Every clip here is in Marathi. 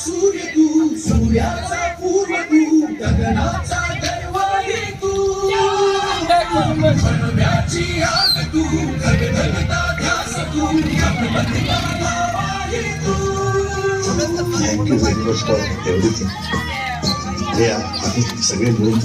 सूर्य तू सूर्याचा पूर्व तू गगनाचा गरवाही तू बनव्याची आग तू धगधगता ध्यास तू जगमगता नावाही तू. Thank you very much for everything. हे आम्ही सगळे मिळून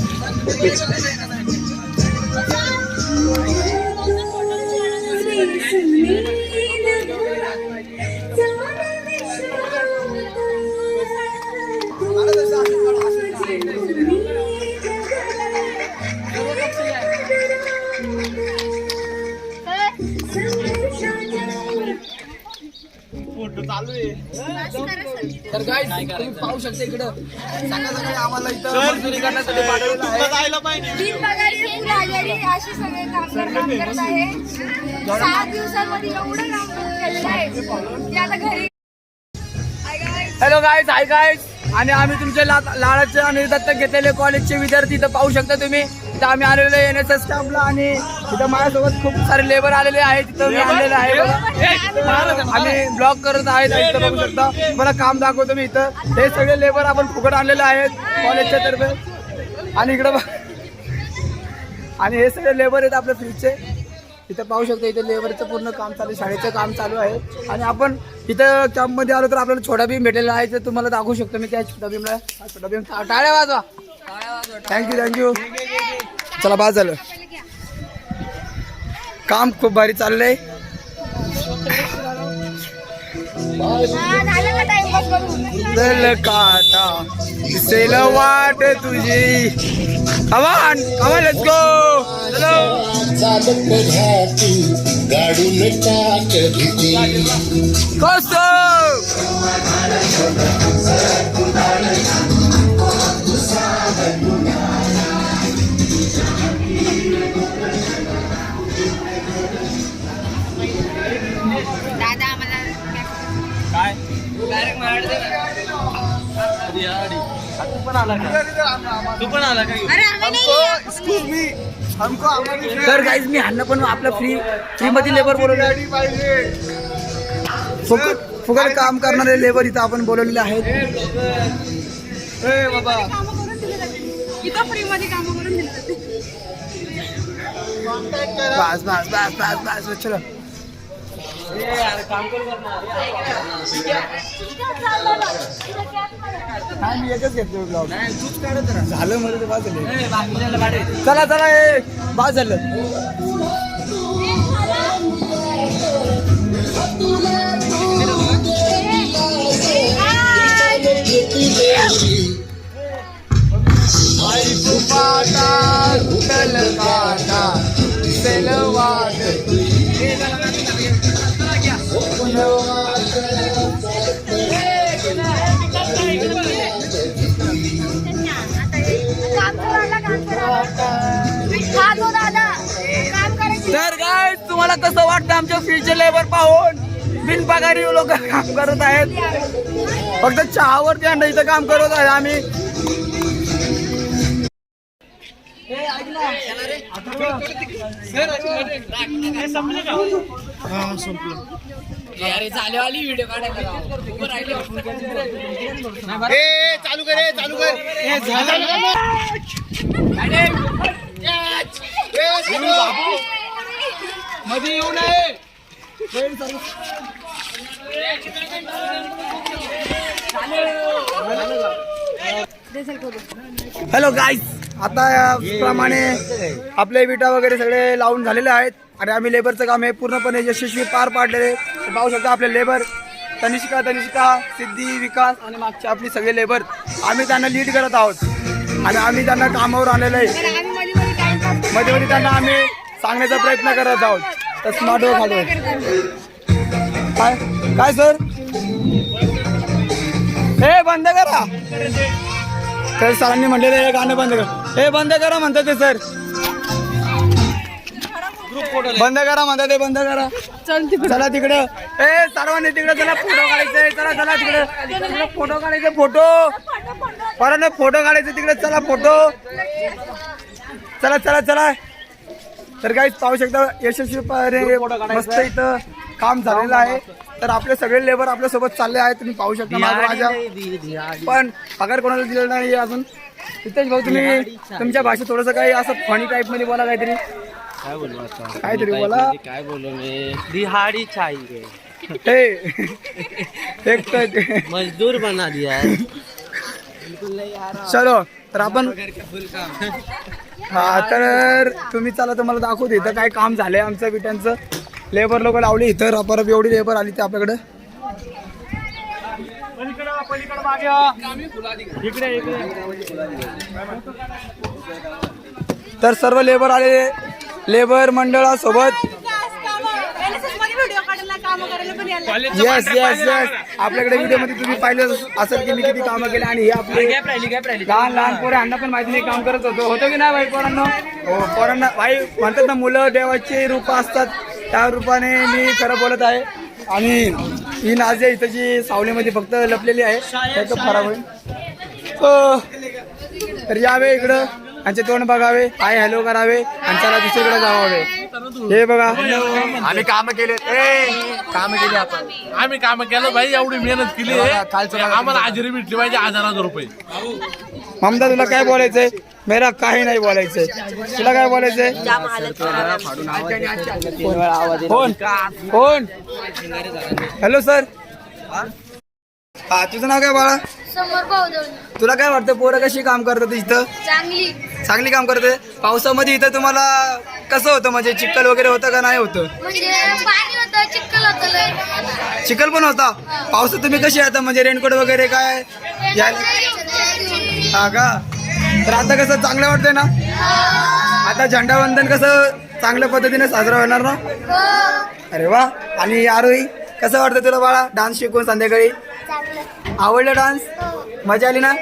तर गाईस तुम्ही पाहू शकता इकडं सकाळ सकाळी आम्हाला इथं मजुरी करण्यासाठी पाठवलं आहे. बिनपगारी फुलाजारी अशी सगळे कामगार काम करत आहे. 7 दिवसांमध्ये एवढं काम केलेलं आहे की आता घरी. हॅलो गाईस, हाय गाईस. आणि आम्ही तुमचे लाडाचे आणि दत्तक घेतलेले कॉलेजचे विद्यार्थी इथं पाहू शकता तुम्ही. इथं आम्ही आलेलो आहे NSS स्टाफला आणि इथं माझ्यासोबत खूप सारे लेबर आलेले आहेत. तिथं मी आणलेलं आहे बघा. आम्ही ब्लॉग करत आहेत. इथं बघू शकता. मला काम दाखवतो मी इथं. हे सगळे लेबर आपण फुकट आणलेले आहेत कॉलेजच्या तर्फे. आणि इकडं आणि हे सगळे लेबर आहेत आपल्या फ्रीजचे. इथं पाहू शकता इथे लेबरचं पूर्ण काम चालू, शाळेचं काम चालू आहे. आणि आपण इथं कॅम्पमध्ये आलो तर आपल्याला छोटा भीम भेटलेला आहे. ते तुम्हाला दाखवू शकतो मी त्या छोटा भीम टाळ्या वाजवा. थँक्यू. चला बाद झालं. काम खूप भारी चाललंय. चल काटा दिसेल वाट तुझी. Come on let's go. गाडून टाक भीती दादा आम्हाला काय तू पण आला का? अरे आम्ही नाही. तर गाईज मी ह्यांना पण आपल्या फ्री मध्ये लेबर बोलवले. फुकट काम करणारे लेबर इथं आपण बोलवलेले आहेत. बाबा कामं करून दिले जाते. इथं फ्री मध्ये कामं करून दिले जाते. बस चलो. मी एकच घेतलो ब्लॉग. झालं मध्ये बाद झालं. चला बाद झालं. तर काय तुम्हाला कसं वाटतं आमच्या फ्रीचे लेबर पाहून? बिनपगारी लोक काम करत आहेत. फक्त चहावरती अंडा इथं काम करत आहे आम्ही. व्हिडिओ काढायला चालू कर. मध्ये येऊ नये. हॅलो गाईज, आता याप्रमाणे आपले विटा वगैरे सगळे लावून झालेले आहेत आणि आम्ही लेबरचं काम हे पूर्णपणे यशस्वी पार पाडलेले. पाहू शकता आपले लेबर तनिष्का, सिद्धी, विकास आणि मागचे आपली सगळे लेबर. आम्ही त्यांना लीड करत आहोत आणि आम्ही त्यांना कामावर आणलेलं आहे. मध्ये त्यांना आम्ही सांगण्याचा प्रयत्न करत आहोत. तर स्मार्ट वर्क खालो. काय सर, हे बंद करा. तर सरांनी म्हटलेलं हे गाणं बंद कर. हे बंद करा म्हणतात ते सर. बंद करा म्हणतात ते. बंद करा. चला तिकडं. ए सर्वांनी तिकडे चला. फोटो काढायचे. चला तिकडे फोटो काढायचे. परत फोटो काढायचे तिकडे. चला फोटो. चला. तर काहीच पाहू शकता यशस्वी मस्त इथं काम झालेलं आहे. तर आपले सगळे लेबर आपल्यासोबत चालले आहेत, तुम्ही पाहू शकता माझ्या. पण पगार कोणाला दिलेला नाही अजून. तिथेच भाऊ तुम्ही तुमच्या भाषेत थोडंसं काही असं फनी टाईप मध्ये बोला काहीतरी. काय बोलू आता काहीतरी बोला. काय बोलू मी दिहाड़ी चाहिए हे एक तर मजदूर बना दिया चलो तर आपण हा तर तुम्ही चला तुम्हाला दाखवतो इथं काय काम झालंय आमचं विटांचं. लेबर लोक लावली इथं रपरप एवढी लेबर आली ते आपल्याकडे. तर सर्व लेबर आले, लेबर मंडळासोबत. येस येस येस आपल्याकडे व्हिडिओ मध्ये तुम्ही पाहिलं असेल की मी किती कामं केले. आणि हे आपले लहान लहान पोरं यांना पण माहिती नाही काम करत होतो की नाही भाई पोरांना. हो पोरांना भाई म्हणतात ना मुलं देवाचे रूप असतात, त्या रूपाने मी खरं बोलत आहे. आणि ही नाजिया इथं जी सावलीमध्ये फक्त लपलेली आहे त्याचं खराब होईल. तर यावे इकडं यांचे तोंड बघावे, हाय हॅलो करावे आणि चला दुसरीकडे जावावे. हे बघा आम्ही काम केले, काम केली आपण. आम्ही काम केलं भाई, एवढी मेहनत केली आहे. आम्हाला हजेरी भेटली पाहिजे 1000 रुपये. ममता तुला काय बोलायचंय? मेरा काही नाही बोलायचंय. तुला काय बोलायचंय? कोण कोण? हॅलो सर, हा तुझं नाव काय बाळा? समोर पावदळ. तुला काय वाटतं पोरं कशी काम करतात इथं? चांगली. चांगली काम करते. पावसामध्ये इथं तुम्हाला कसं होतं, म्हणजे चिखल वगैरे होतं का नाही होतं? म्हणजे पाणी होतं, चिखल होतं लय. चिखल पण होता. पावसात तुम्ही कशी येता, म्हणजे रेनकोट वगैरे काय घ्यायला? हा का? तर आता कसं चांगलं वाटतंय ना? आता झेंडावंदन कसं चांगल्या पद्धतीने साजरा होणार ना? अरे वा. आणि आरोही कसं वाटतं तुला बाळा डान्स शिकून संध्याकाळी? आवडलं डान्स? मजा आली ना?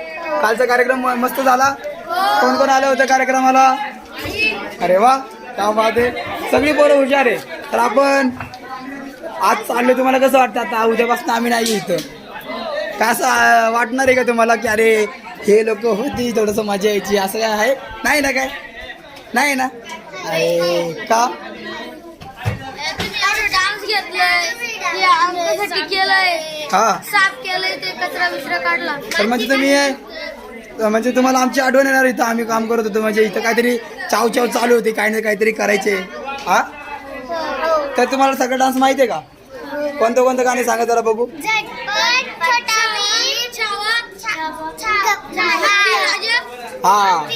कालचा कार्यक्रम मस्त झाला. कोण कोण आलं होतं कार्यक्रमाला? अरे वा काय बात आहे. सगळी पोरं हुशार आहे. तर आपण आज चालले, तुम्हाला कसं वाटतं आता उद्यापासून आम्ही नाही इथं? काय असं वाटणार आहे का तुम्हाला की अरे हे लोक होती थोडंसं मजा यायची असं काय आहे? नाही ना? काय नाही ना? अरे का? डान्स घेतलाय, ते आमच्यासाठी केलंय, हा साफ केलंय, ते कचरा बिचरा काढला. तर म्हणजे तुम्ही म्हणजे तुम्हाला आमची आठवण येणार इथं आम्ही काम करत होतो, म्हणजे इथं काहीतरी चाव चाव चालू होती, काही ना काहीतरी करायचे. हा तर तुम्हाला सगळं डान्स माहिती आहे का? कोणतं कोणतं गाणे सांगा जरा बघू. हा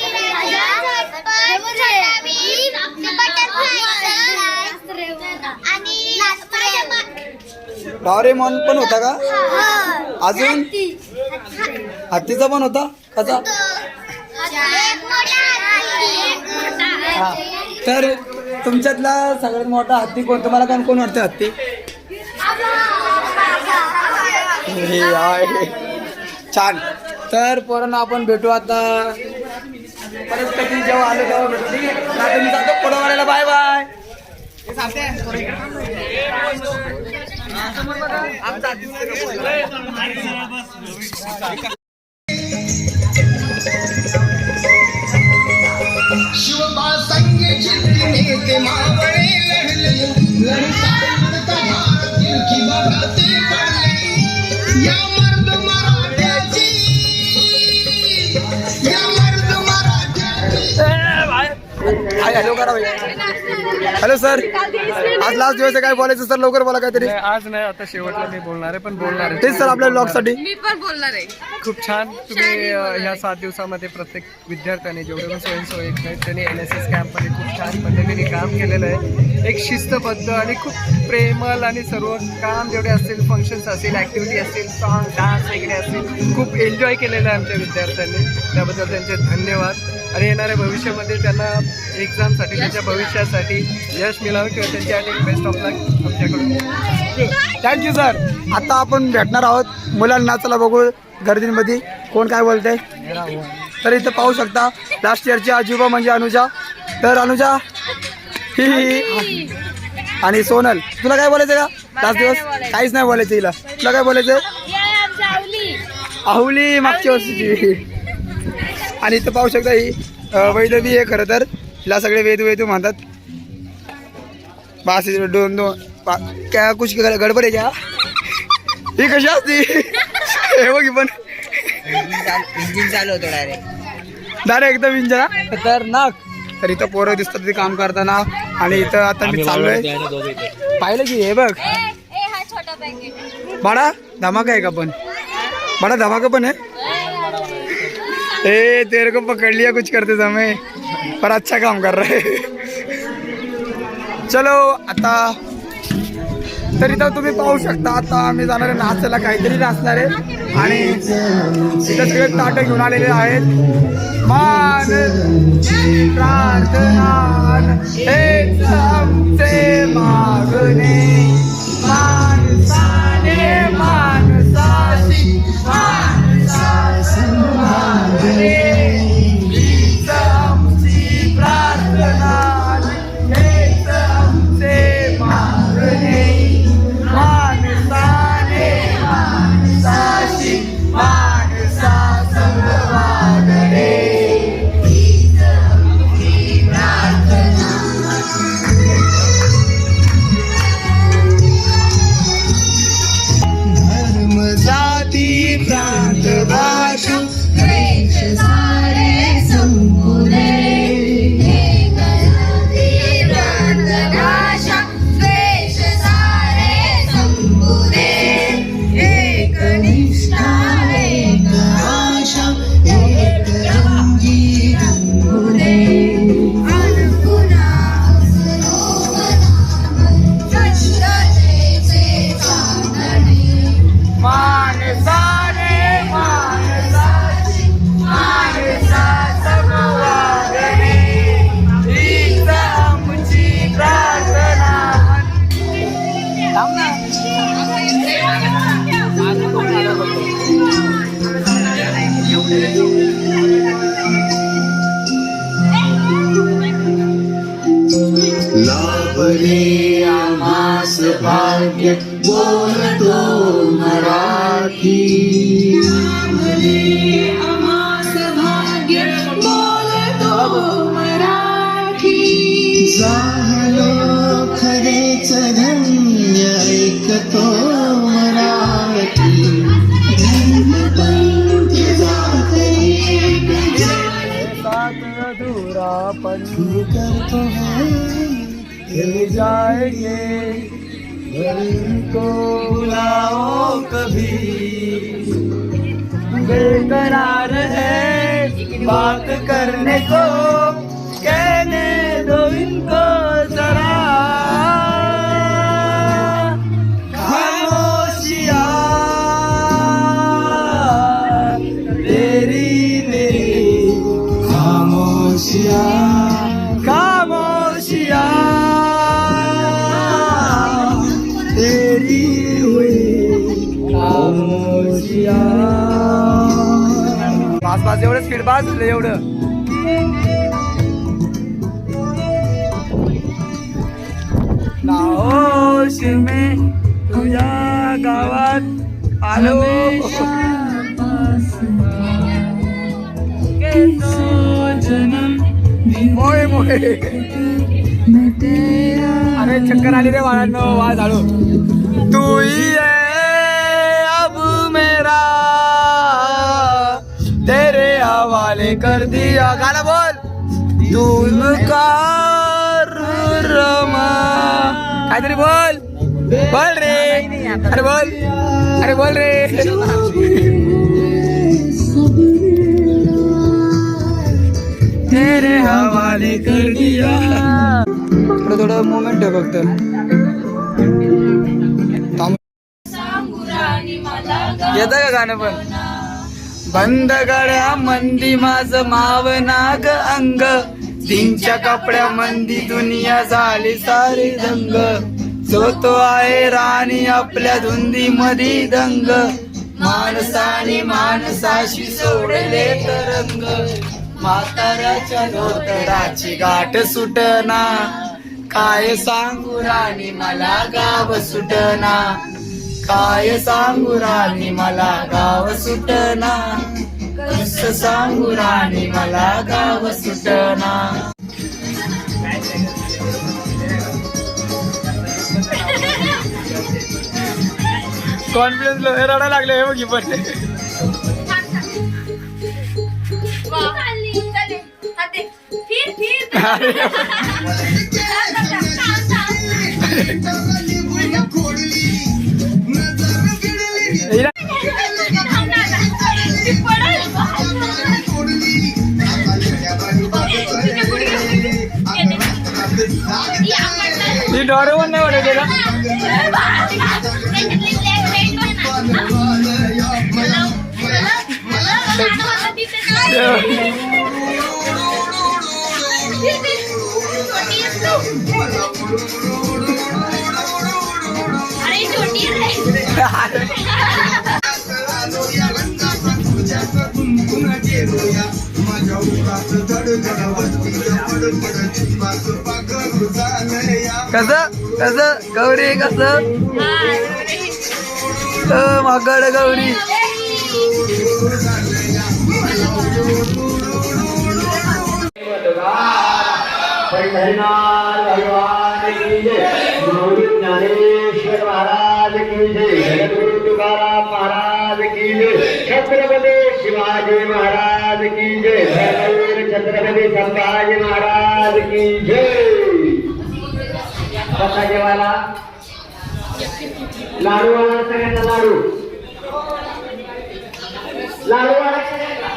डोरेमॉन पण होता का? अजून हत्तीचा पण होता कसा? हा तर तुमच्यातला सगळ्यात मोठा हत्ती कोण तुम्हाला? कोण कोण वाटतं हत्ती? हे आहे छान. तर पोरांना आपण भेटू आता परत कधी जेव्हा आलो तेव्हा भेटू. ठीक आहे आता मी जातो पोरावाड्याला. Bye bye. शिवबा संगे जिंकने ते मावळे लढले, लढता की बघते पडले. या मर्द मराठ्याची, या मर्द मराठ्याची. हाय हॅलो करा भाई. हॅलो सर, आज लास्ट दिवस आहे, काय बोलायचं सर? लवकर बोला काहीतरी. आज नाही, आता शेवटला मी बोलणार आहे, पण बोलणार आहे तेच सर आपल्या ब्लॉग साठी. मी पण बोलणार आहे. खूप छान. तुम्ही ह्या 7 दिवसामध्ये प्रत्येक विद्यार्थ्याने जेवढे पण स्वयंसेवक आहेत त्यांनी NSS कॅम्पमध्ये खूप छान पद्धतीने काम केलेलं आहे. एक शिस्तबद्ध आणि खूप प्रेमळ आणि सर्व काम जेवढे असतील, फंक्शन्स असतील, ॲक्टिव्हिटी असतील, सॉंग डान्स वगैरे असतील, खूप एन्जॉय केलेलं आहे आमच्या विद्यार्थ्यांनी. त्याबद्दल त्यांचे धन्यवाद. आणि येणाऱ्या भविष्यामध्ये त्यांना एक्झामसाठी, त्यांच्या भविष्यासाठी यश मिळावं किंवा त्यांच्यासाठी बेस्ट ऑफ लक आमच्याकडून. Thank you sir. आता आपण भेटणार आहोत मुलांना. चला बघू गर्दीमध्ये कोण काय बोलतंय. तर इथं पाहू शकता लास्ट इयरची आजोबा म्हणजे अनुजा. तर अनुजा ही आणि सोनल, तुला काय बोलायचं का? लास्ट दिवस काहीच नाही बोलायचं हिला. तुला काय बोलायचं? आहुली मागच्या वर्षीची. आणि इथं पाहू शकता ही वैदवी आहे खरं तर. हिला सगळे वेदू म्हणतात. बास दोन क्या कुछ गडबड आहे क्या ही कशी असती हे बघ ही पण इंजिन चालू होतं डायरेक्ट एकदम इंजन खतरनाक. तर इथं पोरं दिसतात ते काम करताना आणि इथं आता मी चाललोय पाहिलं की हे बघ हा छोटा पॅकेट बाळा धमाका आहे का पण बड़ा धमाका पण है ए तेरे को पकड़ लिया कुछ करते समय पर अच्छा काम कर रहे चलो आता तर इथं तुम्ही पाहू शकता आता आम्ही जाणार आहे नाचायला काहीतरी नाचणार आहे आणि इथं सगळे ताटं घेऊन आलेले आहेत मान प्रार्थना हेच आमचे मागणे माणसाने माणसाशी मागणे हीच आमची प्रार्थना हेच आमचे मागणे माणसाने माणसाशी माणसासंग वागणे धर्म जाती प्रांत भाषा द्वेष सारे संपुले प्रार्थनाशा द्वेष सारे संपुले एक निष्ठा एक आशा एक रंगी रंगुले अनुगुणा चंद्रतेचे चांदणे माणसाने माणसाची माणसासंग वागणे हीच आमची प्रार्थना. थांब ना. लाभले आम्हास भाग्य बोलतो मराठी झालो खरेच धन्य ऐकतो मराठी धर्मपंथ जात एक साथ अधूरा पण करतो है मिल जाएंगे को बुलाओ कभी बेकरार है बात करने को कहने दो इनको जरा खामोशियाँ तेरी मेरी खामोशियाँ खामोशियाँ तेरी हुई खामोशियाँ. बस एवढं स्पीड बस एवढं नाहोश में तुझ्या गावात आलो मोय मोय अरे चक्कर आली रे बाळांनो वाज आलो तू ही है अब मेरा तेरे हवाले कर दिया गाना बोल तू का रमा काहीतरी बोल रे अरे बोल रे तेरे हवाले कर दिया. थोडं मोमेंट आहे फक्त येतं का गाणं पण बंद गळ्या मंदी माझ मावनाग अंग तीनच्या कपड्या मंदी दुनिया झाली सारी दंग जो तो आहे राणी आपल्या धुंदी मधी दंग माणसाने माणसाशी सोडले तरंग म्हाताऱ्याच्या धोतराची गाठ सुटना काय सांगू राणी मला गाव सुटना काय सांगू राणी मला गाव सुटना कसं सांगू राणी मला गाव सुटना कॉन्फिडन्स रडायला लागले हे बघी पण मी डोरेमॉन नाही वाटत गेला कसं गौरी कसं माकड गौरी ज्ञानेश्वर महाराज की जय, गुरु तुकाराम महाराज की जय, छत्रपती शिवाजी महाराज की जय, धर्मवीर छत्रपती संभाजी महाराज की जय. कसा जेवायला लाडू वाला सगळ्यांना लाडू लाडू वाला सगळ्यांना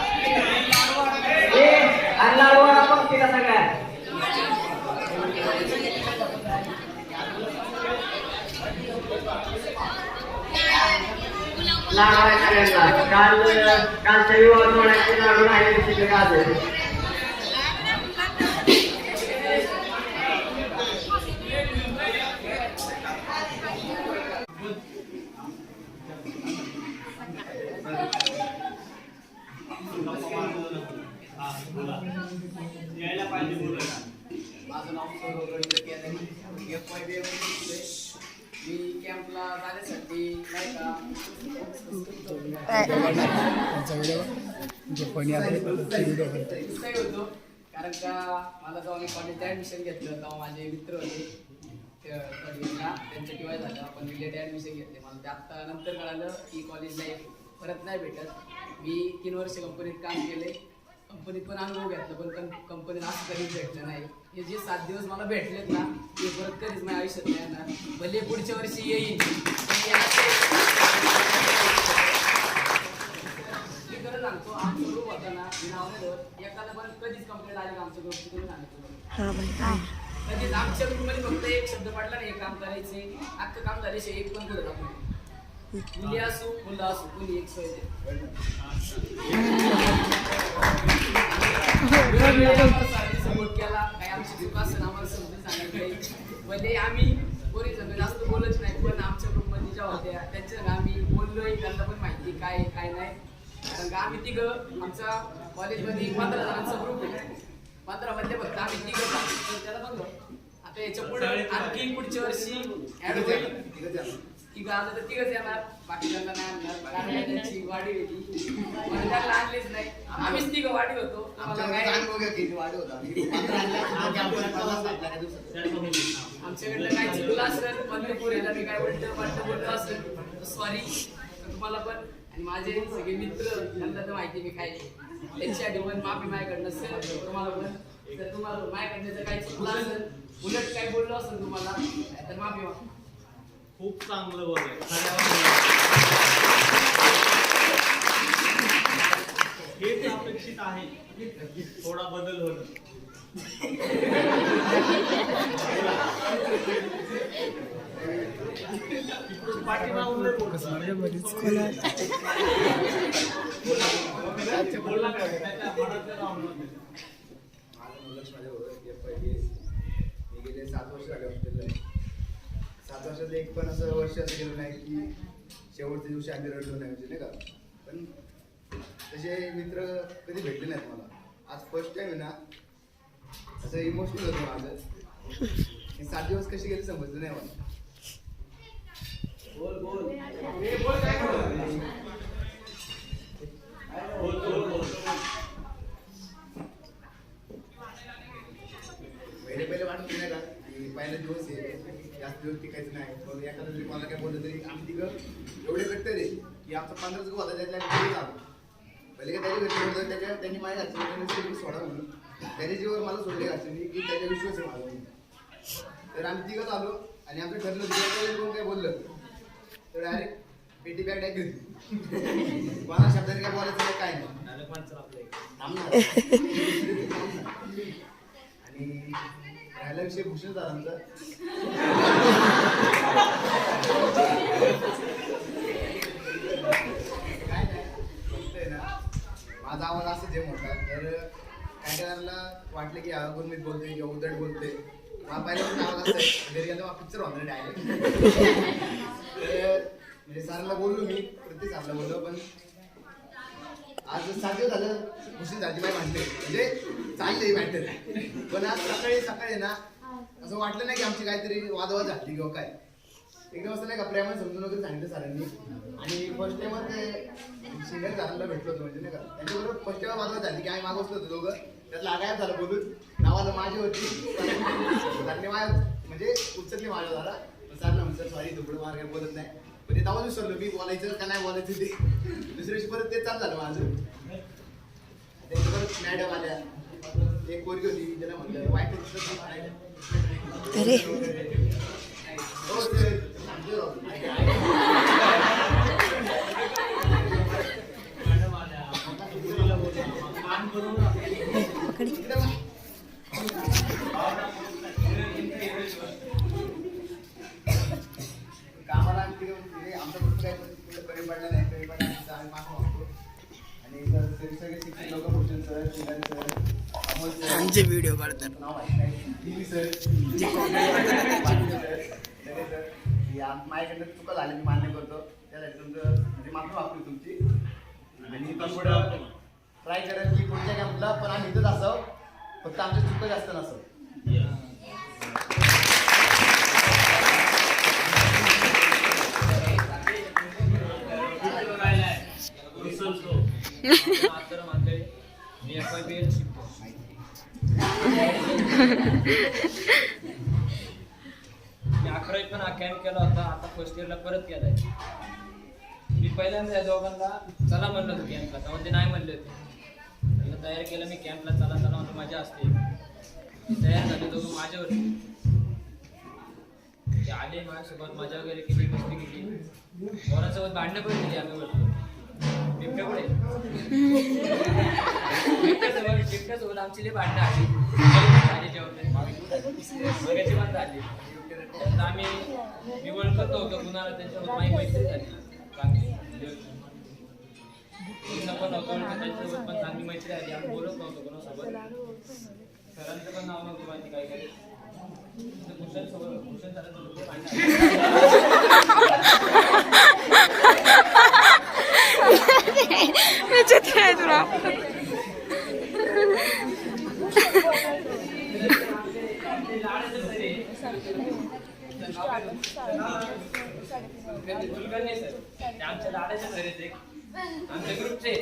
आणि लाडू वाला पण तिला सगळ्या लाडू आहे सगळ्यांना. कालच्या विवाह सोहळ्याचे लाडू आहे तिथे गाजर. माझं नाव मी कॅम्पला जाण्यासाठी नाही का होतो कारण का मला जेव्हा मी कॉलेजला ॲडमिशन घेतलं तेव्हा माझे मित्र होते त्यांचं टीवाय झालं पण मी लेट ॲडमिशन घेतले मला ते आत्ता नंतर कळालं की कॉलेज लाईफ परत नाही भेटत. मी 3 वर्ष कंपनीत काम केले, कंपनीत पण अनुभव घेतला पण कंपनीत असं कधीच भेटलं नाही. हे जे 7 दिवस मला भेटलेत ना ते परत कधीच माझ्या आयुष्यात नाही येणार. भले पुढच्या वर्षी येईल मी खरं सांगतो आमचा ग्रुप होता ना मी नाव नाही धरत एखादा पण कधीच कंप्लेंट आली आमच्या ग्रुपची तुम्ही सांगितलं कधीच आमच्या ग्रुपमध्ये फक्त एक शब्द पडला नाही. एक काम करायचे अख्खं काम झाल्याशिवाय एक पण करत आपण मुली असू मुलं असू कुणी एक सोय सपोर्ट केला काही आमची चूक असेल आम्हाला समजून सांगितलं भले आम्ही कोणी सगळं जास्त बोलत नाही पण आमच्या ग्रुपमध्ये ज्या होत्या त्यांच्या आम्ही बोललोय त्यांना पण माहिती काय काय नाही कारण का आम्ही तिघं आमच्या कॉलेजमध्ये 15 जणांचा ग्रुप आहे 15 मध्ये फक्त आम्ही तिघं त्याला बघलो आता याच्या पुढे आणखी पुढच्या वर्षी ऍड होईल तिघं आलं तर तिघंच येणार बाकीच्यांना नाही आणणार कारण त्यांची वाढी होती पण त्यांना आणलीच नाही आम्हीच तिघं वाढी होतो आमच्याकडलं काय चुकलं असेल पंढरपूरला मी काय बोललो असेल सॉरी तुम्हाला पण आणि माझे सगळे मित्र त्यांना तर माहिती मी काय त्यांच्यासाठी पण माफी माझ्याकडनं असेल तुम्हाला पण जर तुम्हाला माझ्याकडनं जर काही चुकलं असेल उलट काय बोललो असेल तुम्हाला तर माफी मागा. खूप चांगलं बोल हेच अपेक्षित आहे थोडा बदल होणं. मी गेले 7 वर्ष झाले हॉस्टेलला 7 वर्षात एक पण असं वर्ष असं गेलं नाही की शेवटच्या दिवशी आम्ही रडलो नाही म्हणजे नाही का. पण तसे मित्र कधी भेटले नाहीत मला. आज फर्स्ट टाइम आहे ना असं इमोशनल होतं माझं. हे 7 दिवस कसे गेले समजलं नाही मला. पहिले वाटत नाही का की पहिला दिवस आहे जास्त दिवस टिकायचं नाही. मग एखादा तरी मला काय बोललं तरी आम्ही तिघं एवढे कट्टर आहे की आमचा 15 होता त्यातल्या झालो पहिले का त्याच्या घरी होतं त्यांनी माझ्या घरचे सोडा म्हणून त्याच्या जीवर मला सोडले घरच्यांनी की त्याच्या विश्वास आहे माझा. तर आम्ही तिघंच आलो आणि आमचं ठरलं कोण काय बोललं तर डायरेक्ट पेटी बॅग टाक घेतली. कोणा शब्दाने काय बोलायचं नाही काय नाही आणि राहिला विषय भूषण झाला आमचा. काय नाही फक्त आहे ना माझा आवाज असं जेम होता तर काय करायला वाटलं की हा गुरमीत बोलतोय किंवा उदट बोलतोय मला पहिल्यापासून आवाज असं घरी गेलं पिक्चर होणार डायरेक्ट. म्हणजे सरांना बोललो मी प्रत्येक सरांना बोललो पण आज 7 दिवस झालं भूषण झाली बाई म्हणते म्हणजे चाललंय मॅटर पण आज सकाळी ना असं वाटलं नाही की आमची काहीतरी वादवाद झाली किंवा काय एकदम असं नाही का प्रेमाने समजून वगैरे सांगितलं सरांनी. आणि फर्स्ट टाइम ते सिनियर सरांना भेटलो होतो म्हणजे नाही का त्यांच्याबरोबर फर्स्ट टाइम वादवाद झाली की आम्ही मागवतो होतो दोघं त्यातला गायब झालं बोलून नावाला माझी होती सरांनी म्हणजे उचलली माझ्या झाला सरांना म्हणतात सॉरी दुबळं मार काय बोलत नाही पण ते नाव विसरलो मी बोलायचं का नाही बोलायचं ते दुसऱ्या दिवशी परत ते चालू झालं माझं. त्यांच्या परत मॅडम आल्या एक पोरगी होती त्याला म्हणलं वाईट कामाला आमचा ग्रुप काय कमी पडला नाही कमी पडला नाही आम्ही माफ मागतो आणि सगळे शिक्षक लोक Bhushan sir Shingare sir Amol sir आमचे व्हिडिओ काढतात नाव आहे सर जे कॉमेंट करतात माझ्याकडनं चुका झाल्या मी मान्य करतो त्यासाठी तुमचं म्हणजे माफी मागतो तुमची आणि पुढं ट्राय करेल की पुढच्या कॅम्पला पण आम्ही इथंच असावं फक्त आमच्या चुका जास्त नसावं. मी 11वी पण हा कॅम्प केला होता आता फर्स्ट इयरला परत केलाय. मी पहिल्यांदा या दोघांना चला म्हणलं होतं कॅम्पला तेव्हा ते नाही म्हणले होते त्यांना तयार केलं मी कॅम्पला चला चला म्हणून मजा असते तयार झाले दोघं माझ्यावरती ते आले माझ्यासोबत मजा वगैरे केली मस्ती केली कोणासोबत भांडणं पण केली आम्ही वरतो बिबट्यासोबत आमची लई भांडणं आली जेवण बंद आली आम्ही मी ओळखत नव्हतो कुणाला त्यांच्यासोबत माझी मैत्री झाली चांगली पण नव्हतं ओळखत त्यांच्यासोबत पण चांगली मैत्री आली आम्ही बोलत नव्हतो कोणासोबत सरांचं पण नाव नव्हतं माहिती काय काय भूषण सरांसोबत भांडणं विचित्र आहे तुला आमच्या दादाच्या घरी आमच्या ग्रुपचे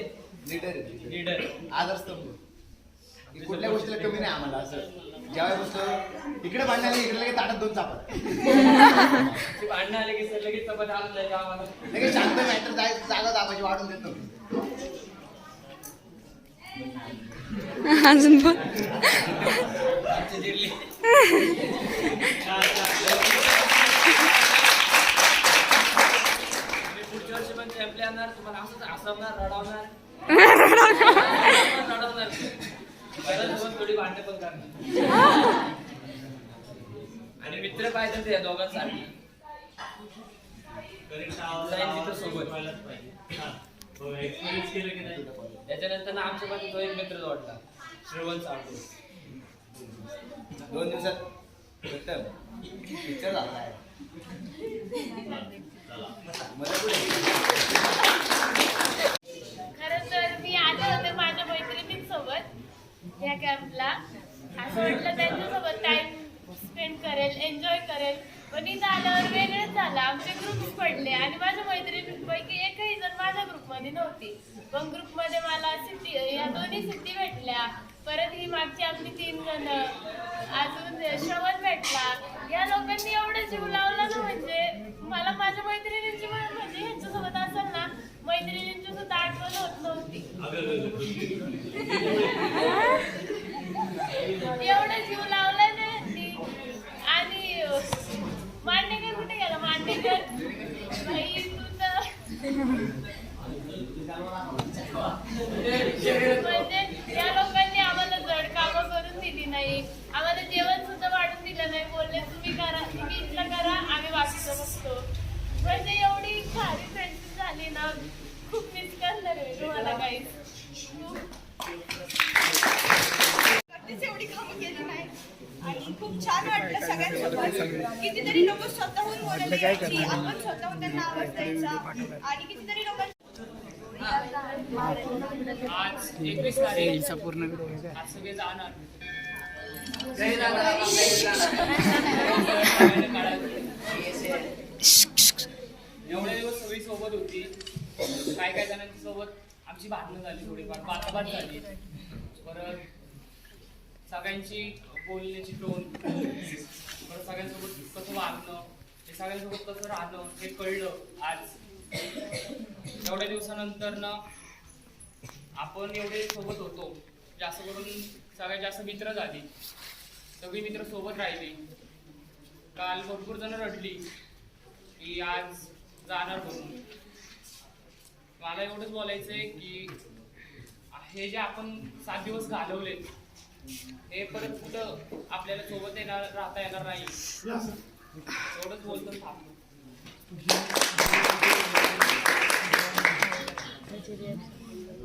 लीडर आदर्शस्तंभ कुठल्या गोष्टीला कमी नाही आम्हाला असं ज्यावेळी गोष्ट इकडे भांडणाला इकडे लगेच ताटात 2 चापत भांडणं आले की सर लगेच चपात आणून द्यायचं आम्हाला लगेच शांत मॅटर जागा दाबाची वाढून देतो अजून पण आमची जिरली पुढच्या वर्षी पण कॅम्पला आणणार तुम्हाला असंच हसवणार रडवणार थोडी भांडणं पण करणार आणि मित्र पाहिजे ते दोघांसाठी सोबत त्याच्यानंतर आमच्या पण तो एक मित्र जोडला श्रवण सावंत 2 दिवसात पिक्चर झाला आहे खरं तर मी आले होते माझ्या मैत्रिणींसोबत या कॅम्पला असं वाटलं त्यांच्यासोबत टाइम स्पेंड करेल एन्जॉय करेल पण इथं आल्यावर वेगळंच झालं आमचे ग्रुप्स पडले आणि माझ्या मैत्रिणींपैकी एकही जण माझ्या ग्रुपमध्ये नव्हती पण ग्रुपमध्ये मला या दोन्ही सिद्धी भेटल्या परत ही मागची आपली 3 जण अजून श्रवण भेटला या लोकांनी एवढं जीव लावला ना म्हणजे मला माझ्या मैत्रिणींची म्हणजे ह्यांच्यासोबत असेल ना, मैत्रिणींची सुद्धा आठवण होत नव्हती. एवढं जीव लावलाय ना यांनी. आणि मांडेकर कुठे गेला? मांडेकर बाई तू तर म्हणजे या लोकांनी आम्हाला जड कामं करून दिली नाही, आम्हाला जेवण सुद्धा वाढून दिलं नाही. बोलले तुम्ही करा, तुम्ही इथलं करा, आम्ही बाकीचं बघतो. म्हणजे एवढी भारी फ्रेंडशिप झाली ना, खूप मिस करणार आहे तुम्हाला काही. एवढी कामं केली नाही आणि खूप छान वाटलं सगळ्यांसोबत. कितीतरी लोक स्वतःहून बोलले की आपण स्वतःहून त्यांना आवाज द्यायचा आणि कितीतरी लोक आज 21 तारीख आज सगळे जाणार. एवढे दिवस सगळी सोबत होती. काय जणांच्या सोबत आमची भांडणं झाली, थोडीफार बाताबात झाली. परत सगळ्यांची बोलण्याची टोन, परत सगळ्यांसोबत कसं वागणं, हे सगळ्यांसोबत कसं राहणं हे कळलं आज. एवढ्या दिवसानंतर ना आपण एवढे सोबत होतो, जास्त करून सगळ्यात जास्त मित्र झाली, सगळी मित्र सोबत राहिली. काल भरपूर जण रडली की आज जाणार म्हणून. मला एवढंच बोलायचंय की हे जे आपण 7 दिवस घालवले हे परत कुठं आपल्याला सोबत राहता येणार नाही, एवढंच बोलतो थांबलो.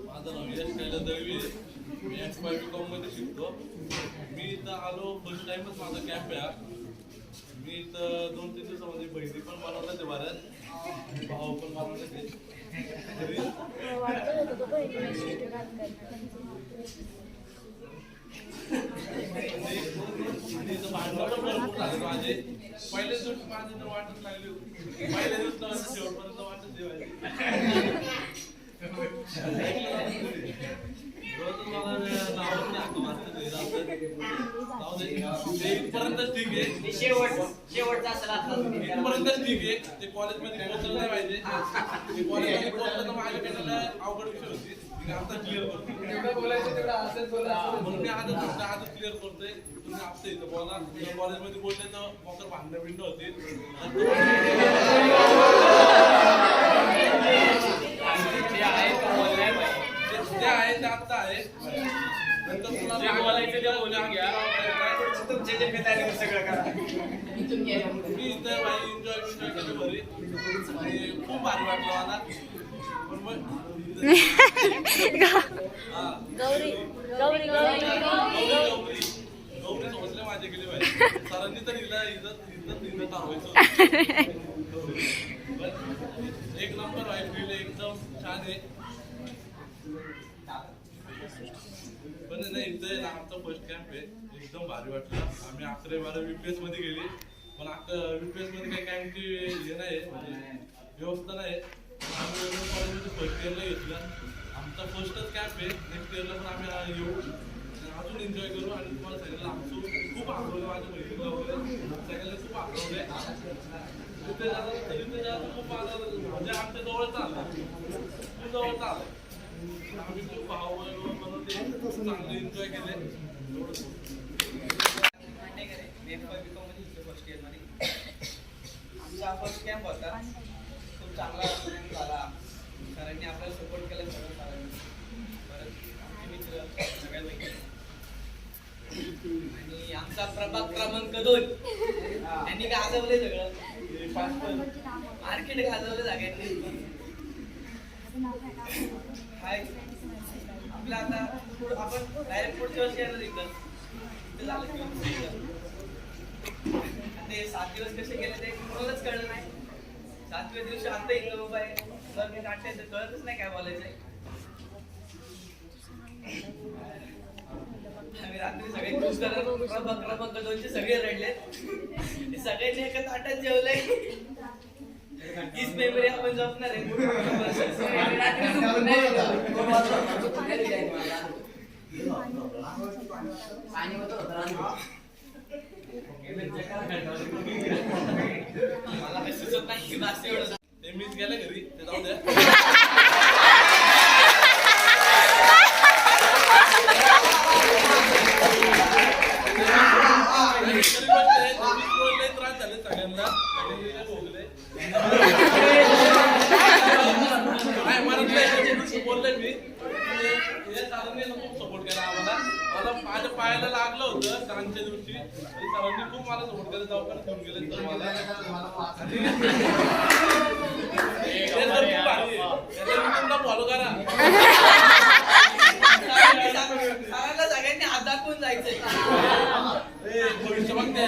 माझं नाव यश कैलास दळवी, मी XYBCom मध्ये शिकतो. मी इथं आलो फर्स्ट टाइमच माझा कॅम्प आहे. मी इथं 2-3 दिवसामध्ये बहिणी पण बनवतात ते बऱ्याच, भाऊ पण बनवतात ते. भांडण पण भरपूर झाले माझे. पहिल्या दिवशी माझी तर वाटच लागली होती, पहिल्या दिवस शेवटपर्यंत वाटच जेवायची. इथपर्यंतच ठीक आहे, इथपर्यंतच ठीक आहे. ते कॉलेजमध्ये पोहोचलं नाही पाहिजे. ते कॉलेजमध्ये पोहोचलं तर माझ्याकडे अवघड विषय होती. आता क्लिअर करतो म्हणून मी आजच क्लिअर करतोय. तुम्ही आपल्या इथं बोला, कॉलेजमध्ये बोलले तर मग भांडणं बिंड होतील. जे आहे ते आता आहे, नंतर तुला बोलायचं ते बोलून घ्या. तुमचे जे मित्र सगळं करा. मी इथं भाई एन्जॉय केलं घरी आणि खूप भारी वाटलं मला. पण मग गौरी समजले माझे गेले पाहिजे. सरांनी तर हिला इज्जत दाखवायचं. एक नंबर आहे, फील एकदम छान आहे. पण नाही इथं आमचा फर्स्ट कॅम्प आहे, एकदम भारी वाटलं. आम्ही 11-12 VPS मध्ये गेली, पण VPS मध्ये काही कॅम्पची हे नाही, म्हणजे व्यवस्था नाही. आम्ही कॉलेजमध्ये फर्स्ट इयरला घेतलं. आमचा फर्स्टच कॅम्प आहे. नेक्स्ट इयरला पण आम्ही येऊ, अजून एन्जॉय करू. आणि तुम्हाला सगळ्यांना आमचं खूप आठवलं, माझ्या बहिणीला वगैरे सगळ्यांना खूप आठवलं. तिथे जाता खूप म्हणजे आमच्या जवळच आलं, खूप जवळच आलं. आम्ही खूप भाव वगैरे बनवून चांगले एन्जॉय केले. फर्स्ट इयरमध्ये आमचा फर्स्ट कॅम्प होता, खूप चांगला झाला. सरांनी आपल्याला सपोर्ट केला, सगळं सरांनी. परत आमचे मित्र सगळ्या पैकी आणि आमचा प्रभाग क्रमांक 2 त्यांनी गाजवले सगळं, मार्केट गाजवलं सगळ्यांनी. हाय आपलं आता आपण डायरेक्ट पुढच्या वर्षी यायला इथं झालं की ते 7 दिवस कसे गेले ते कोणालाच कळलं नाही. 7व्या दिवशी आता इकडं उभा आहे, जर मी काढते कळतच नाही काय बोलायचंय. आम्ही रात्री सगळे खुश करत प्रभाग क्रमांक 2चे सगळे रडले, सगळ्यांनी एका ताटात जेवले. हीच मेमरी आपण जपणार आहे. मला काही सुचत नाही की जास्त एवढं ते मीच गेले घरी ते जाऊ द्या. त्रास झाले सगळ्यांना आणि भोगले बोलले मी सरांनी खूप सपोर्ट केला आम्हाला. मला माझ्या पायाला लागलं होतं सरांच्या दिवशी सरांनी खूप मला सपोर्ट केला. दवाखान्यात घेऊन गेले तर मला फॉलो करा. सरांना सगळ्यांनी हात दाखवून जायचंय. भविष्य बघते.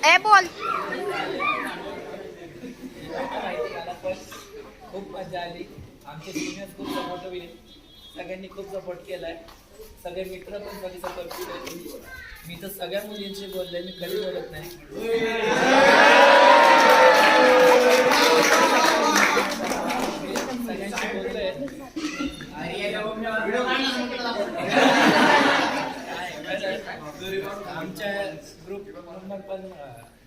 ए बोल. खूप मजा आली. आमचे सिनियर्स खूप सपोर्टिव्ह सगळ्यांनी खूप सपोर्ट केलाय. सगळे मित्र पण सगळे सपोर्ट केले. मी तर सगळ्या मुलींशी बोलले, मी कधी बोलत नाही. सगळ्यांशी बोललोय. आमच्या ग्रुप नंबर पण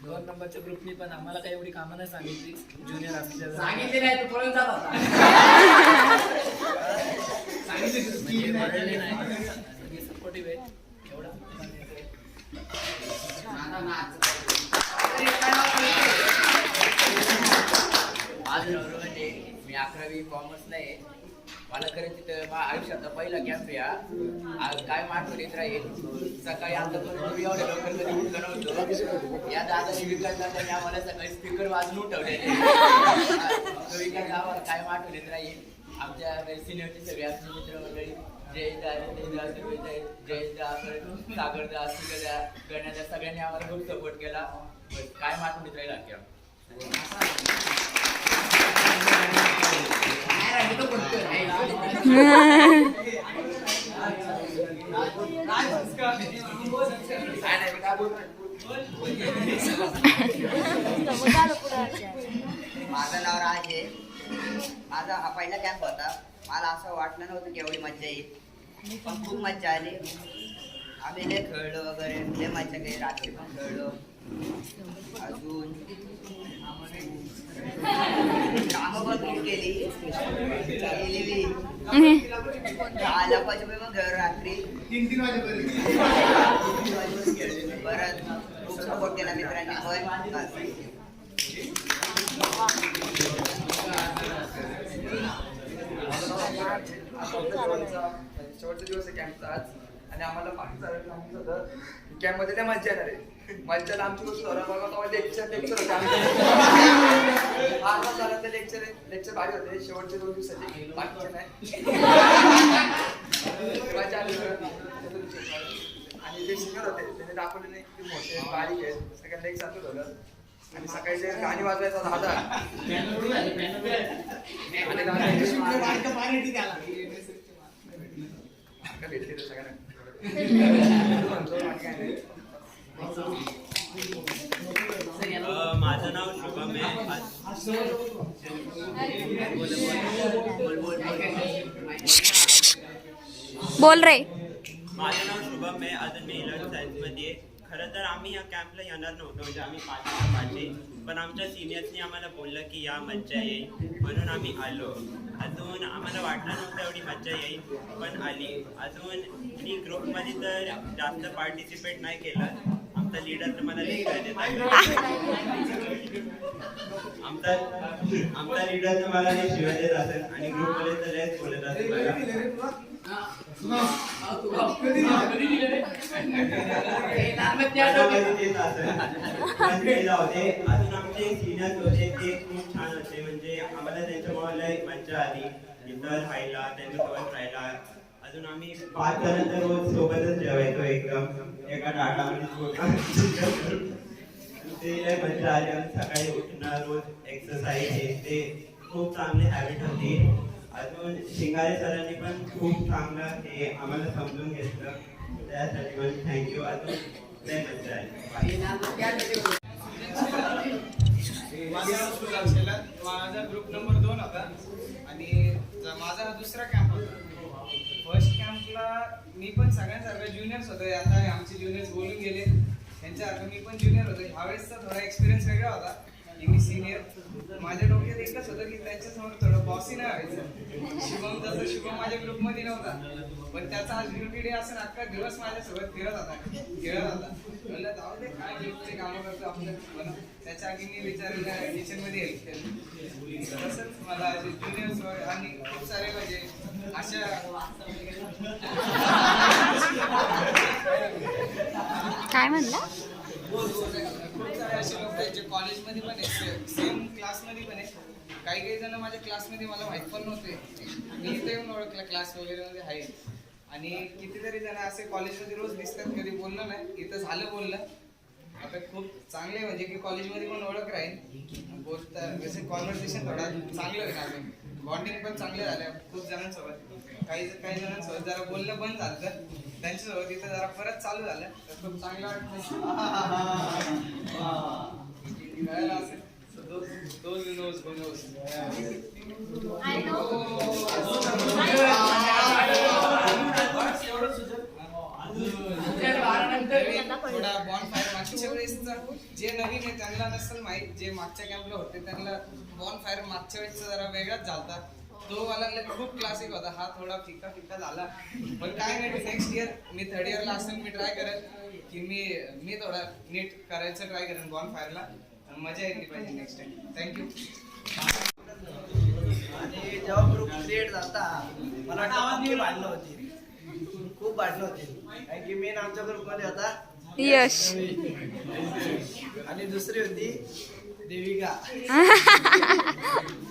2 नंबरच्या ग्रुपनी पण आम्हाला काही एवढी कामं नाही सांगितली. ज्युनियर असल्याचं सांगितले नाही तू पळून जात होता. म्हणजे नाही सपोर्टिव्ह आहे एवढं. माझं म्हणजे मी 11वी कॉमर्सला आहे. मला खरं तिथं आयुष्याचा पहिला कॅम्प या काय आठवण येत राहील. सकाळी आतापर्यंत एवढ्या लवकर कधी उठलं नव्हतं. या दादानी विकास दादानी आम्हाला सकाळी स्पीकर वाजून उठवलेले. विकास गावाला काय आठवण येत राहील. आमच्या सिनियरचे सगळे आमचे मित्र मंडळी जयदा सागरदा सुगदा गण्यादा सगळ्यांनी आम्हाला खूप सपोर्ट केला. काय आठवण येत राहील आख्या. माझं नाव राज आहे. माझा हा पहिला कॅम्प होता. मला असं वाटलं नव्हतं की एवढी मज्जा येईल, पण खूप मज्जा आली. आम्ही लय खेळलो वगैरे, लय मज्जा केली. रात्री पण खेळलो. अजून कामं पण केली. आला पाहिजे मग घर रात्री 3 वाजेपर्यंत परत खूप सपोर्ट केला मित्रांनी पण. शेवटचा दिवस आहे कॅम्पचा आज. आणि आम्हाला बाकी सांगितलं होतं कॅम्पमध्ये त्या मज्जा येणार आहे. मज्जाला आमची गोष्ट बघा लेक्चर होते. आमचं लेक्चर भारी होते. शेवटचे 2 दिवसाचे बाकीचे नाही. मजा आली. आणि जे सिनियर होते त्याने दाखवले नाही की मोठे बारीक आहे. सगळ्यांना एक साथच होतं. आणि सकाळी जे गाणी वाजवायचा दादा भेटले सगळ्यांना. माझं नाव शुभम आहे. बोल रे. माझं नाव शुभम आहे. अजून मी 11th सायन्समध्ये आहे. खरं तर आम्ही या कॅम्पला येणार नव्हतो, म्हणजे आम्ही 5 पण आमच्या सिनियर्सनी आम्हाला बोललं की या मज्जा येईल म्हणून आम्ही आलो. अजून आम्हाला वाटलं नव्हतं एवढी मज्जा येईल, पण आली. अजून मी ग्रुपमध्ये तर जास्त पार्टिसिपेट नाही केलं. आमचा लीडर तर मला लेक्चर देत आमचा लीडर तर मला शिवाय देत असेल आणि ग्रुपमध्ये तर लयच बोलत असेल मला. अजून आमचे सिनियर्स होते ते खूप छान होते. म्हणजे आम्हाला त्यांच्यामुळे मज्जा आली इथं राहायला, त्यांच्यासोबत राहायला. अजून आम्ही 5 जण तर रोज सोबतच जेवायचो एकदम एका ताटामध्ये. ते लय मज्जा आली. सकाळी उठणं, रोज एक्सरसाइज ते खूप चांगली हॅबिट होती. अजून शिंगारे सरांनी पण खूप चांगलं ते आम्हाला समजून घेतलं, त्यासाठी पण थँक्यू. अजून लय मज्जा आली. माझा ग्रुप नंबर 2 होता आणि माझा हा दुसरा कॅम्प होता. फर्स्ट कॅम्पला मी पण सगळ्यांसारखं ज्युनियर्स होतो. आता आमचे ज्युनियर्स बोलून गेले. त्यांच्यासारखं मी पण ज्युनियर होतो. ह्यावेळेसचा थोडा एक्सपिरियन्स वेगळा होता की मी सिनियर. माझ्या डोक्यात एकच होतं की त्यांच्यासमोर थोडं बॉसी नाही व्हायचं. शुभम माझ्या ग्रुपमध्ये नव्हता, पण त्याचा आज ड्युटी डे असं अख्खा दिवस माझ्यासोबत खेळत होता. म्हणलं जाऊ दे, काय ड्युटीचे कामं करतो आपलं म्हणून त्याच्या आधी मी विचारलं किचनमध्ये हेल्प केली. तसंच मला ज्युनियर्स आणि खूप सारे म्हणजे अशा काय म्हणला? खूप सारे असे लोक आहेत जे कॉलेजमध्ये पण आहेत, सेम क्लासमध्ये पण आहेत. काही जण माझ्या क्लासमध्ये मला माहीत पण नव्हते, मी इथे येऊन ओळखलं क्लास वगैरे मध्ये आहे. आणि कितीतरी जण असे कॉलेजमध्ये रोज दिसतात, कधी बोलणं नाही, इथं झालं बोलणं. आता खूप चांगले म्हणजे की कॉलेजमध्ये पण ओळख राहील, बोलता कॉन्व्हर्सेशन थोडा चांगलं होईल. आपण बॉन्डिंग पण चांगले झाल्या खूप जणांसोबत. काही जणांसोबत जरा बोलणं बंद झालं, त्यांच्यासोबत इथं जरा परत चालू झालं, तर खूप चांगलं वाटतं. कळायला असेल those who knows who knows. I know. थोडा बॉन्ड फायर मागच्या वेळेसचा जे नवीन आहे त्यांना नसेल माहित, जे मागच्या कॅम्पला होते त्यांना बॉन्ड फायर मागच्या वेळेसचा जरा वेगळाच झाला. तो मला खूप क्लासिक होता, हा थोडा फिका फिका झाला. पण काय नाही, नेक्स्ट इयर मी थर्ड इयरला असेल, मी ट्राय करेन की मी थोडा नीट करायचं ट्राय करेन बॉन्ड फायरला. मजा येईल पाहिजे नेक्स्ट टाइम. थँक्यू. आणि जेव्हा ग्रुप क्रिएट झाला मला वाटतं भांडणं होती, खूप भांडणं होती. कारण की मेन आमच्या ग्रुपमध्ये होता यश आणि दुसरी होती देविका.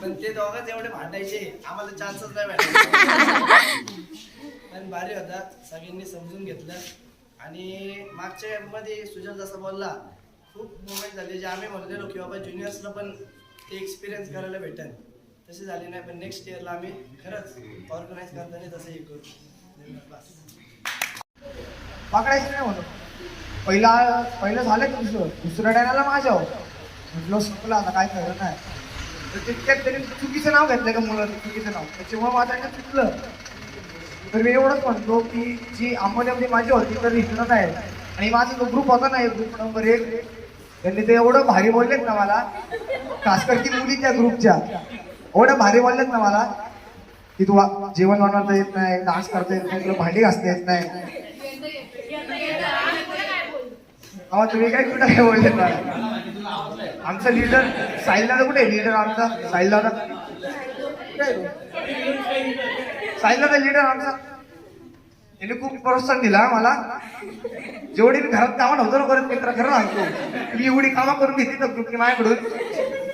पण ते दोघंच एवढे भांडायचे, आम्हाला चान्सच नाही भेटायचा. पण भारी होता, सगळ्यांनी समजून घेतलं. आणि मागच्या मध्ये सुजल जसं बोलला, खूप मुवमेंट झाले जे आम्ही म्हणलेलो की बाबा ज्युनियर्सला पण ते एक्सपिरियन्स करायला भेटेल, तसे झाले नाही. पण नेक्स्ट इयरला आम्ही खरंच ऑर्गनाईज करताना तसं हे करू. पकडायचं नाही म्हणून पहिलं झालं की दुसऱ्या डायनाला माझ्या म्हटलं संपलं, आता काय खरं नाही. तर तितक्यात त्यांनी चुकीचं नाव घेतलं का मुलं, चुकीचं नाव, त्याच्यामुळे माझ्याकडे चुकलं. तर मी एवढंच म्हणतो की जी अंमलबजावणी माझी होती तर इथं आहे. आणि माझा जो ग्रुप होता ना, ग्रुप नंबर 1, त्यांनी ते एवढं भारी बोललेत ना मला, खास करती मुली त्या ग्रुपच्या एवढं भारी बोललेत ना मला की तू जेवण बनवता येत नाही, डान्स करता येत नाही, तुला भांडी घासता येत नाही. तुम्ही काय कुठं काय बोललेत मला. आमचा लीडर साहिल दादा कुठे आहे? लीडर आमचा साहिल दादा, साहिल दादा लीडर आमचा, त्याने खूप प्रोत्साहन दिला मला. जेवढी घरात कामं नव्हतं ना करत मित्र, खरं सांगतो मी एवढी कामं करून घेतली तर ग्रुपने माझ्याकडून,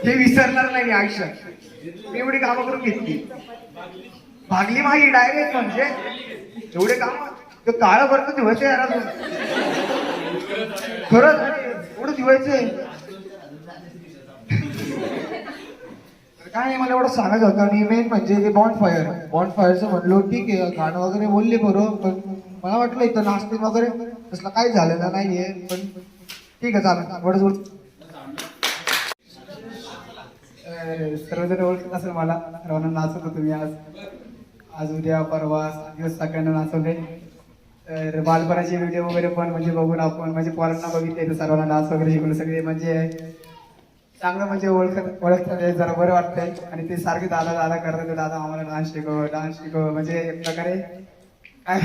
हे विसरणार नाही मी आयुष्यात. मी एवढी कामं करून घेतली, भागली माझी डायरेक्ट. म्हणजे एवढे काम काळं भरतं दिवायचं यार, अजून खरंच एवढं दिवायचंय. काय मला एवढं सांगायचं होतं. आणि मेन म्हणजे ते बॉन्ड फायरचं म्हणलो, ठीक आहे गाणं वगैरे बोलले बरोबर, पण मला वाटलं इथं नाचते वगैरे तसलं काही झालेलं नाहीये. पण ठीक आहे, चालेल. थोडं सर्वजण ओळखत असेल मला, सर्वांना नाचवतो तुम्ही आज उद्या परवा 7 दिवस सगळ्यांना नाचवले. तर बालपणाचे व्हिडिओ वगैरे पण म्हणजे बघून आपण म्हणजे पोरांना बघितले, तर सर्वांना डान्स वगैरे शिकवलं. सगळे म्हणजे चांगलं म्हणजे ओळखतात, जरा बरं वाटतंय. आणि ते सारखे दादा करतात, दादा आम्हाला डान्स शिकव म्हणजे एक प्रकारे काय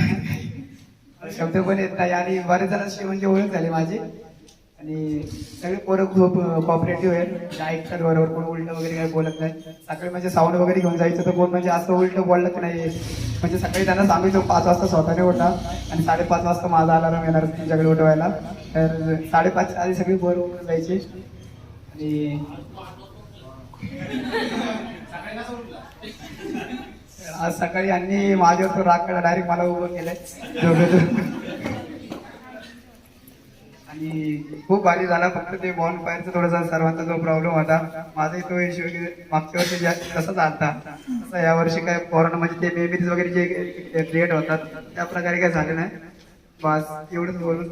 शब्द पण येत नाही. आणि बरेच जणांशी म्हणजे ओळख झाली माझी. आणि सगळे पोरं खूप कॉपरेटिव्ह आहेत, ऐकतात बरोबर, कोण उलटं वगैरे काही बोलत नाही. सकाळी म्हणजे साऊंड वगैरे घेऊन जायचं तर कोण म्हणजे असं उलटं बोलत नाही. म्हणजे सकाळी त्यांना सांगायचो 5 वाजता स्वतःने उठा आणि 5:30 वाजता माझा अलार्म येणार तुमच्याकडे उठवायला. तर 5:30च्या आधी सगळी पोरं उठून जायची. आणि आज सकाळी यांनी माझ्यावर राग केला, डायरेक्ट मला उभं केलंय. आणि खूप भारी झाला. फक्त ते बॉन्ड फायरचा थोडासा सर्वांचा जो प्रॉब्लेम होता, माझाही तो इश्यू मागच्या वर्षी कसा चालता तसा यावर्षी काय कोरोना म्हणजे ते मेमरीज वगैरे जे क्रिएट होतात त्या प्रकारे काय झाले नाही. बस एवढंच बोलून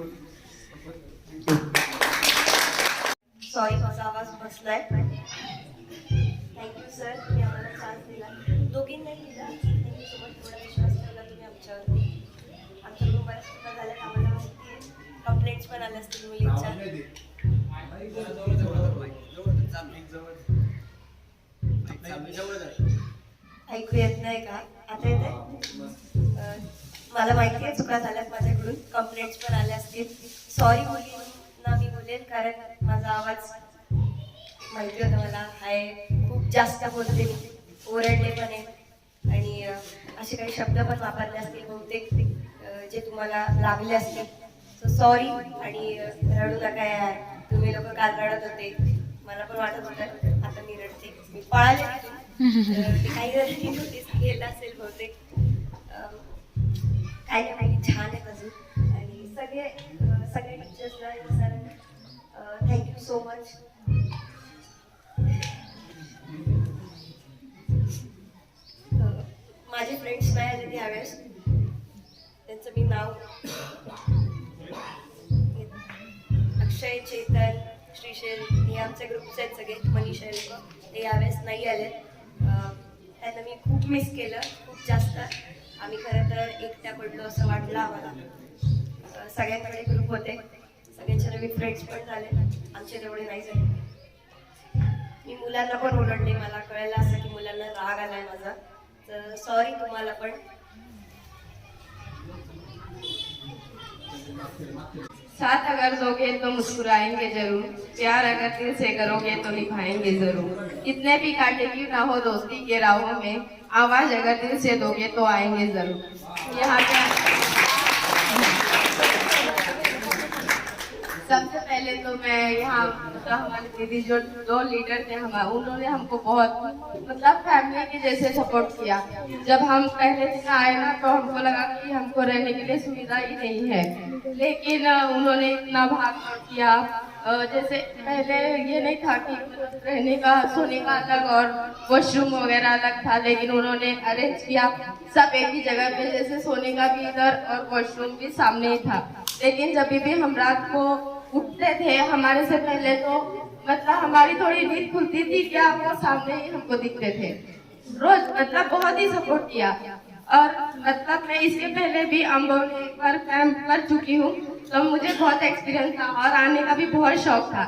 सॉरी माझा आवाज बसलाय. थँक्यू सर, तुम्ही आम्हाला चान्स दिला, दोघींनाही दिला. त्यांच्यासोबत थोडा विश्वास ठेवला तुम्ही आमच्यावरती. आमच्या ग्रुप बऱ्याच चुका झाल्या, आम्हाला माहिती आहे. कंप्लेंट्स कमेंट्स पण आल्या असतील मुलींच्या. ऐकू येत नाही का? आता येते. मला माहिती आहे चुका झाल्यात माझ्याकडून, कंप्लेंट्स पण आल्या असतील. सॉरी मुलींना मी बोलेल, कारण माझा आवाज माहिती होतं मला खूप जास्त बोलते मी, ओरडले पण आहे आणि असे काही शब्द पण वापरले असतील बहुतेक जे तुम्हाला लागले असतील. सो सॉरी आणि रडू नका यार. तुम्ही लोक काल रडत होते, मला पण वाटत होतं आता मी रडते. मी पळाले काही जणांनी नोटीस केलं असेल बहुतेक. काही काही छान आहेत अजून आणि सगळे टीचर्सला सरांना थँक्यू सो मच. माझे फ्रेंड्स नाही आले ते यावेळेस, त्यांचं मी नाव अक्षय, चेतन, श्रीशैल हे आमच्या ग्रुपचे आहेत सगळे. मनीषा लोक ते यावेळेस नाही आले. त्यांना मी खूप मिस केलं, खूप जास्त. आम्ही खरं तर एकट्या पडलो असं वाटलं आम्हाला. सगळ्यांकडे ग्रुप होते, सगळ्यांचे नवीन फ्रेंड्स पण झाले, आमचे तेवढे नाही झाले. मी मुलांना पण ओरडले, मला कळलं असं की मुलांना राग आलाय माझा, तर सॉरी तुम्हाला पण. साथ अगर दोगे तो मुस्कुराएंगे जरूर, प्यार अगर दिल से करोगे तो निभाएंगे जरूर. कितने भी कांटे क्यों ना हो दोस्ती के राहों में, आवाज अगर दिल से दोगे तो आएंगे जरूर. यहाँ पे सबसे पहले तो मैं यहाँ तो हमारे दीदी जो 2 लीडर थे हमारे, उन्होंने हमको बहुत मतलब फैमिली के जैसे सपोर्ट किया. जब हम पहले दिन आए ना तो हमको लगा कि हमको रहने के लिए सुविधा ही नहीं है, लेकिन उन्होंने इतना भाग किया. जैसे पहले ये नहीं था कि रहने का सोने का अलग और वॉशरूम वगैरह अलग था, लेकिन उन्होंने अरेंज किया सब एक ही जगह पे, जैसे सोने का भी इधर और वॉशरूम भी सामने ही था. लेकिन जब भी हम रात को उठते थे, हमारे से पहले तो मतलब हमारी थोड़ी नींद खुलती थी क्या, वो सामने ही हमको दिखते थे रोज. मतलब बहुत ही सपोर्ट किया. और मतलब मैं इसके पहले भी अम्बों में एक बार कैंप कर चुकी हूँ, तो मुझे बहुत एक्सपीरियंस था और आने का भी बहुत शौक था.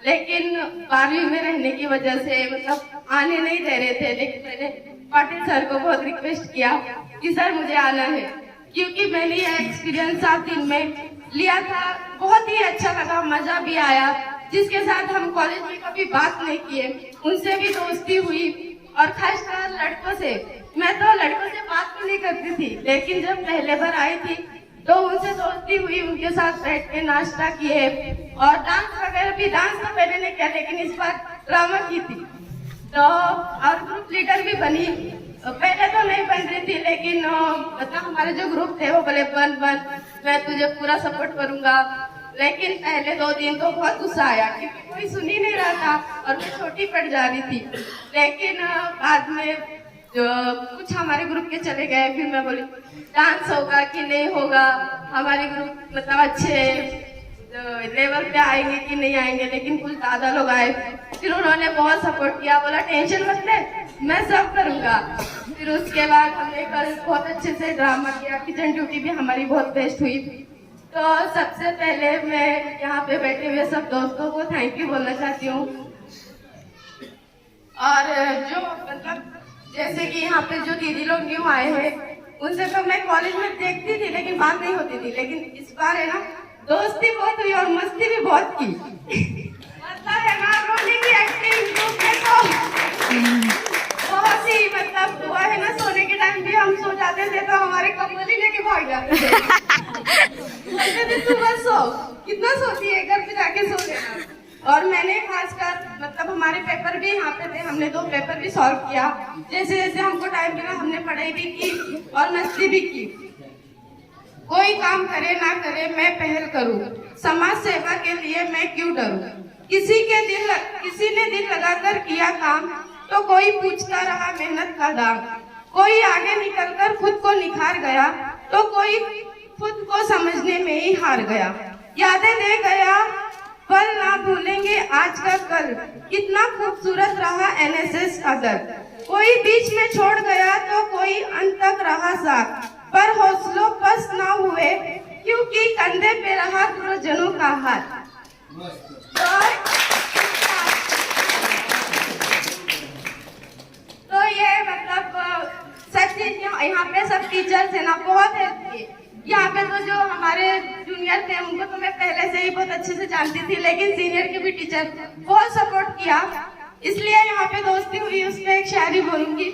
लेकिन 12वीं में रहने की वजह से मतलब आने नहीं दे रहे थे. लेकिन मैंने पाटिल सर को बहुत रिक्वेस्ट किया कि सर मुझे आना है, क्योंकि मैंने यह एक्सपीरियंस 7 दिन में लिया था. बहुत ही अच्छा लगा, मजा भी आया. जिसके साथ हम कॉलेज में कभी बात नहीं किए, उनसे भी दोस्ती हुई. और खासकर लड़कों से, मैं तो लड़कों से बात भी नहीं करती थी, लेकिन जब पहले बार आई थी तो उनसे दोस्ती हुई, उनके साथ बैठ के नाश्ता किए और डांस वगैरह भी. डांस तो पहले नहीं किया, लेकिन इस बार ड्रामा की थी. तो और ग्रुप लीडर भी बनी. पहले तो नहीं बन रही थी, लेकिन मतलब हमारे जो ग्रुप थे वो बोले बन मैं तुझे पूरा सपोर्ट करूंगा. लेकिन पहले 2 दिन तो बहुत गुस्सा आया, क्योंकि कोई सुन ही नहीं रहा था और मैं छोटी पड़ जा रही थी. लेकिन बाद में जो कुछ हमारे ग्रुप के चले गए, फिर मैं बोली डांस होगा कि नहीं होगा, हमारे ग्रुप मतलब अच्छे लेवल पे आएंगे कि नहीं आएंगे. लेकिन कुछ दादा लोग आए, फिर उन्होंने बहुत सपोर्ट किया, बोला टेंशन मत ले, मैं सब करूंगा. फिर उसके बाद हमने कल बहुत अच्छे से ड्रामा किया. किचन ड्यूटी भी हमारी बहुत बेस्ट हुई. तो सबसे पहले मैं यहाँ पे बैठे हुए सब दोस्तों को थैंक यू बोलना चाहती हूँ. और जो मतलब जैसे कि यहाँ पे जो दीदी लोग न्यू आए हैं, उनसे तो मैं कॉलेज में देखती थी लेकिन बात नहीं होती थी. लेकिन इस बार है ना दोस्ती बहुत हुई और मस्ती भी बहुत की. मतलब है ना रोने की एक्टिंग तो बहुत ही मतलब हुआ है ना. सोने के टाइम भी हम सो जाते थे तो हमारे कपड़े ही लेके भाग जाते थे. तू बस सो, कितना सोती है, घर पे जाके सो लेना. और मैंने खासकर मतलब हमारे पेपर भी यहाँ पे थे, हमने 2 पेपर भी सॉल्व किया. जैसे जैसे हमको टाइम मिला हमने पढ़ाई भी की और मस्ती भी की. कोई काम करे ना करे मैं पहल करूं, समाज सेवा के लिए मैं क्यों डरूं. किसी ने दिल लगाकर किया काम तो कोई पूछता रहा मेहनत का दाम. कोई आगे निकलकर खुद को निखार गया तो कोई खुद को समझने में ही हार गया. यादें दे गया पल ना भूलेंगे आज का कल, कितना खूबसूरत रहा NSS का दर. कोई बीच में छोड़ गया तो कोई अंत तक रहा साथ, पर हौसलों पस्त ना हुए क्योंकि कंधे पे रहा गुरुजनों का हाथ। तो ये मतलब सच यहाँ पे सब टीचर्स है ना बहुत है। यहाँ पे तो जो हमारे जूनियर थे उनको तो मैं पहले से ही बहुत अच्छे से जानती थी, लेकिन सीनियर के भी टीचर बहुत सपोर्ट किया, इसलिए यहाँ पे दोस्ती हुई। उसमें एक शायरी बोलूंगी।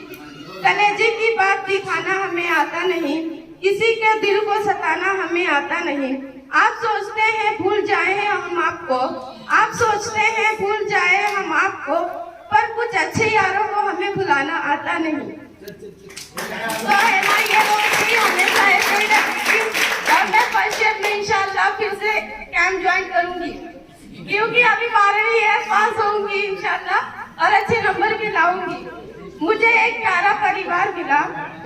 कलेजे की बात दिखाना हमें आता नहीं, किसी के दिल को सताना हमें आता नहीं। आप सोचते हैं भूल जाए हम आपको, आप सोचते हैं भूल जाए हम आपको, पर कुछ अच्छे यारों को हमें भुलाना आता नहीं। तो है ना ये दोस्ती हमेशा ऐसे ही रहेगी। और मैं फर्स्ट ईयर में इंशाल्लाह फिर से कैंप ज्वाइन करूंगी, क्योंकि अभी 12वीं है, पास होंगी इंशाल्लाह और अच्छे नंबर भी लाऊंगी। मुझे एक प्यारा परिवार मिला,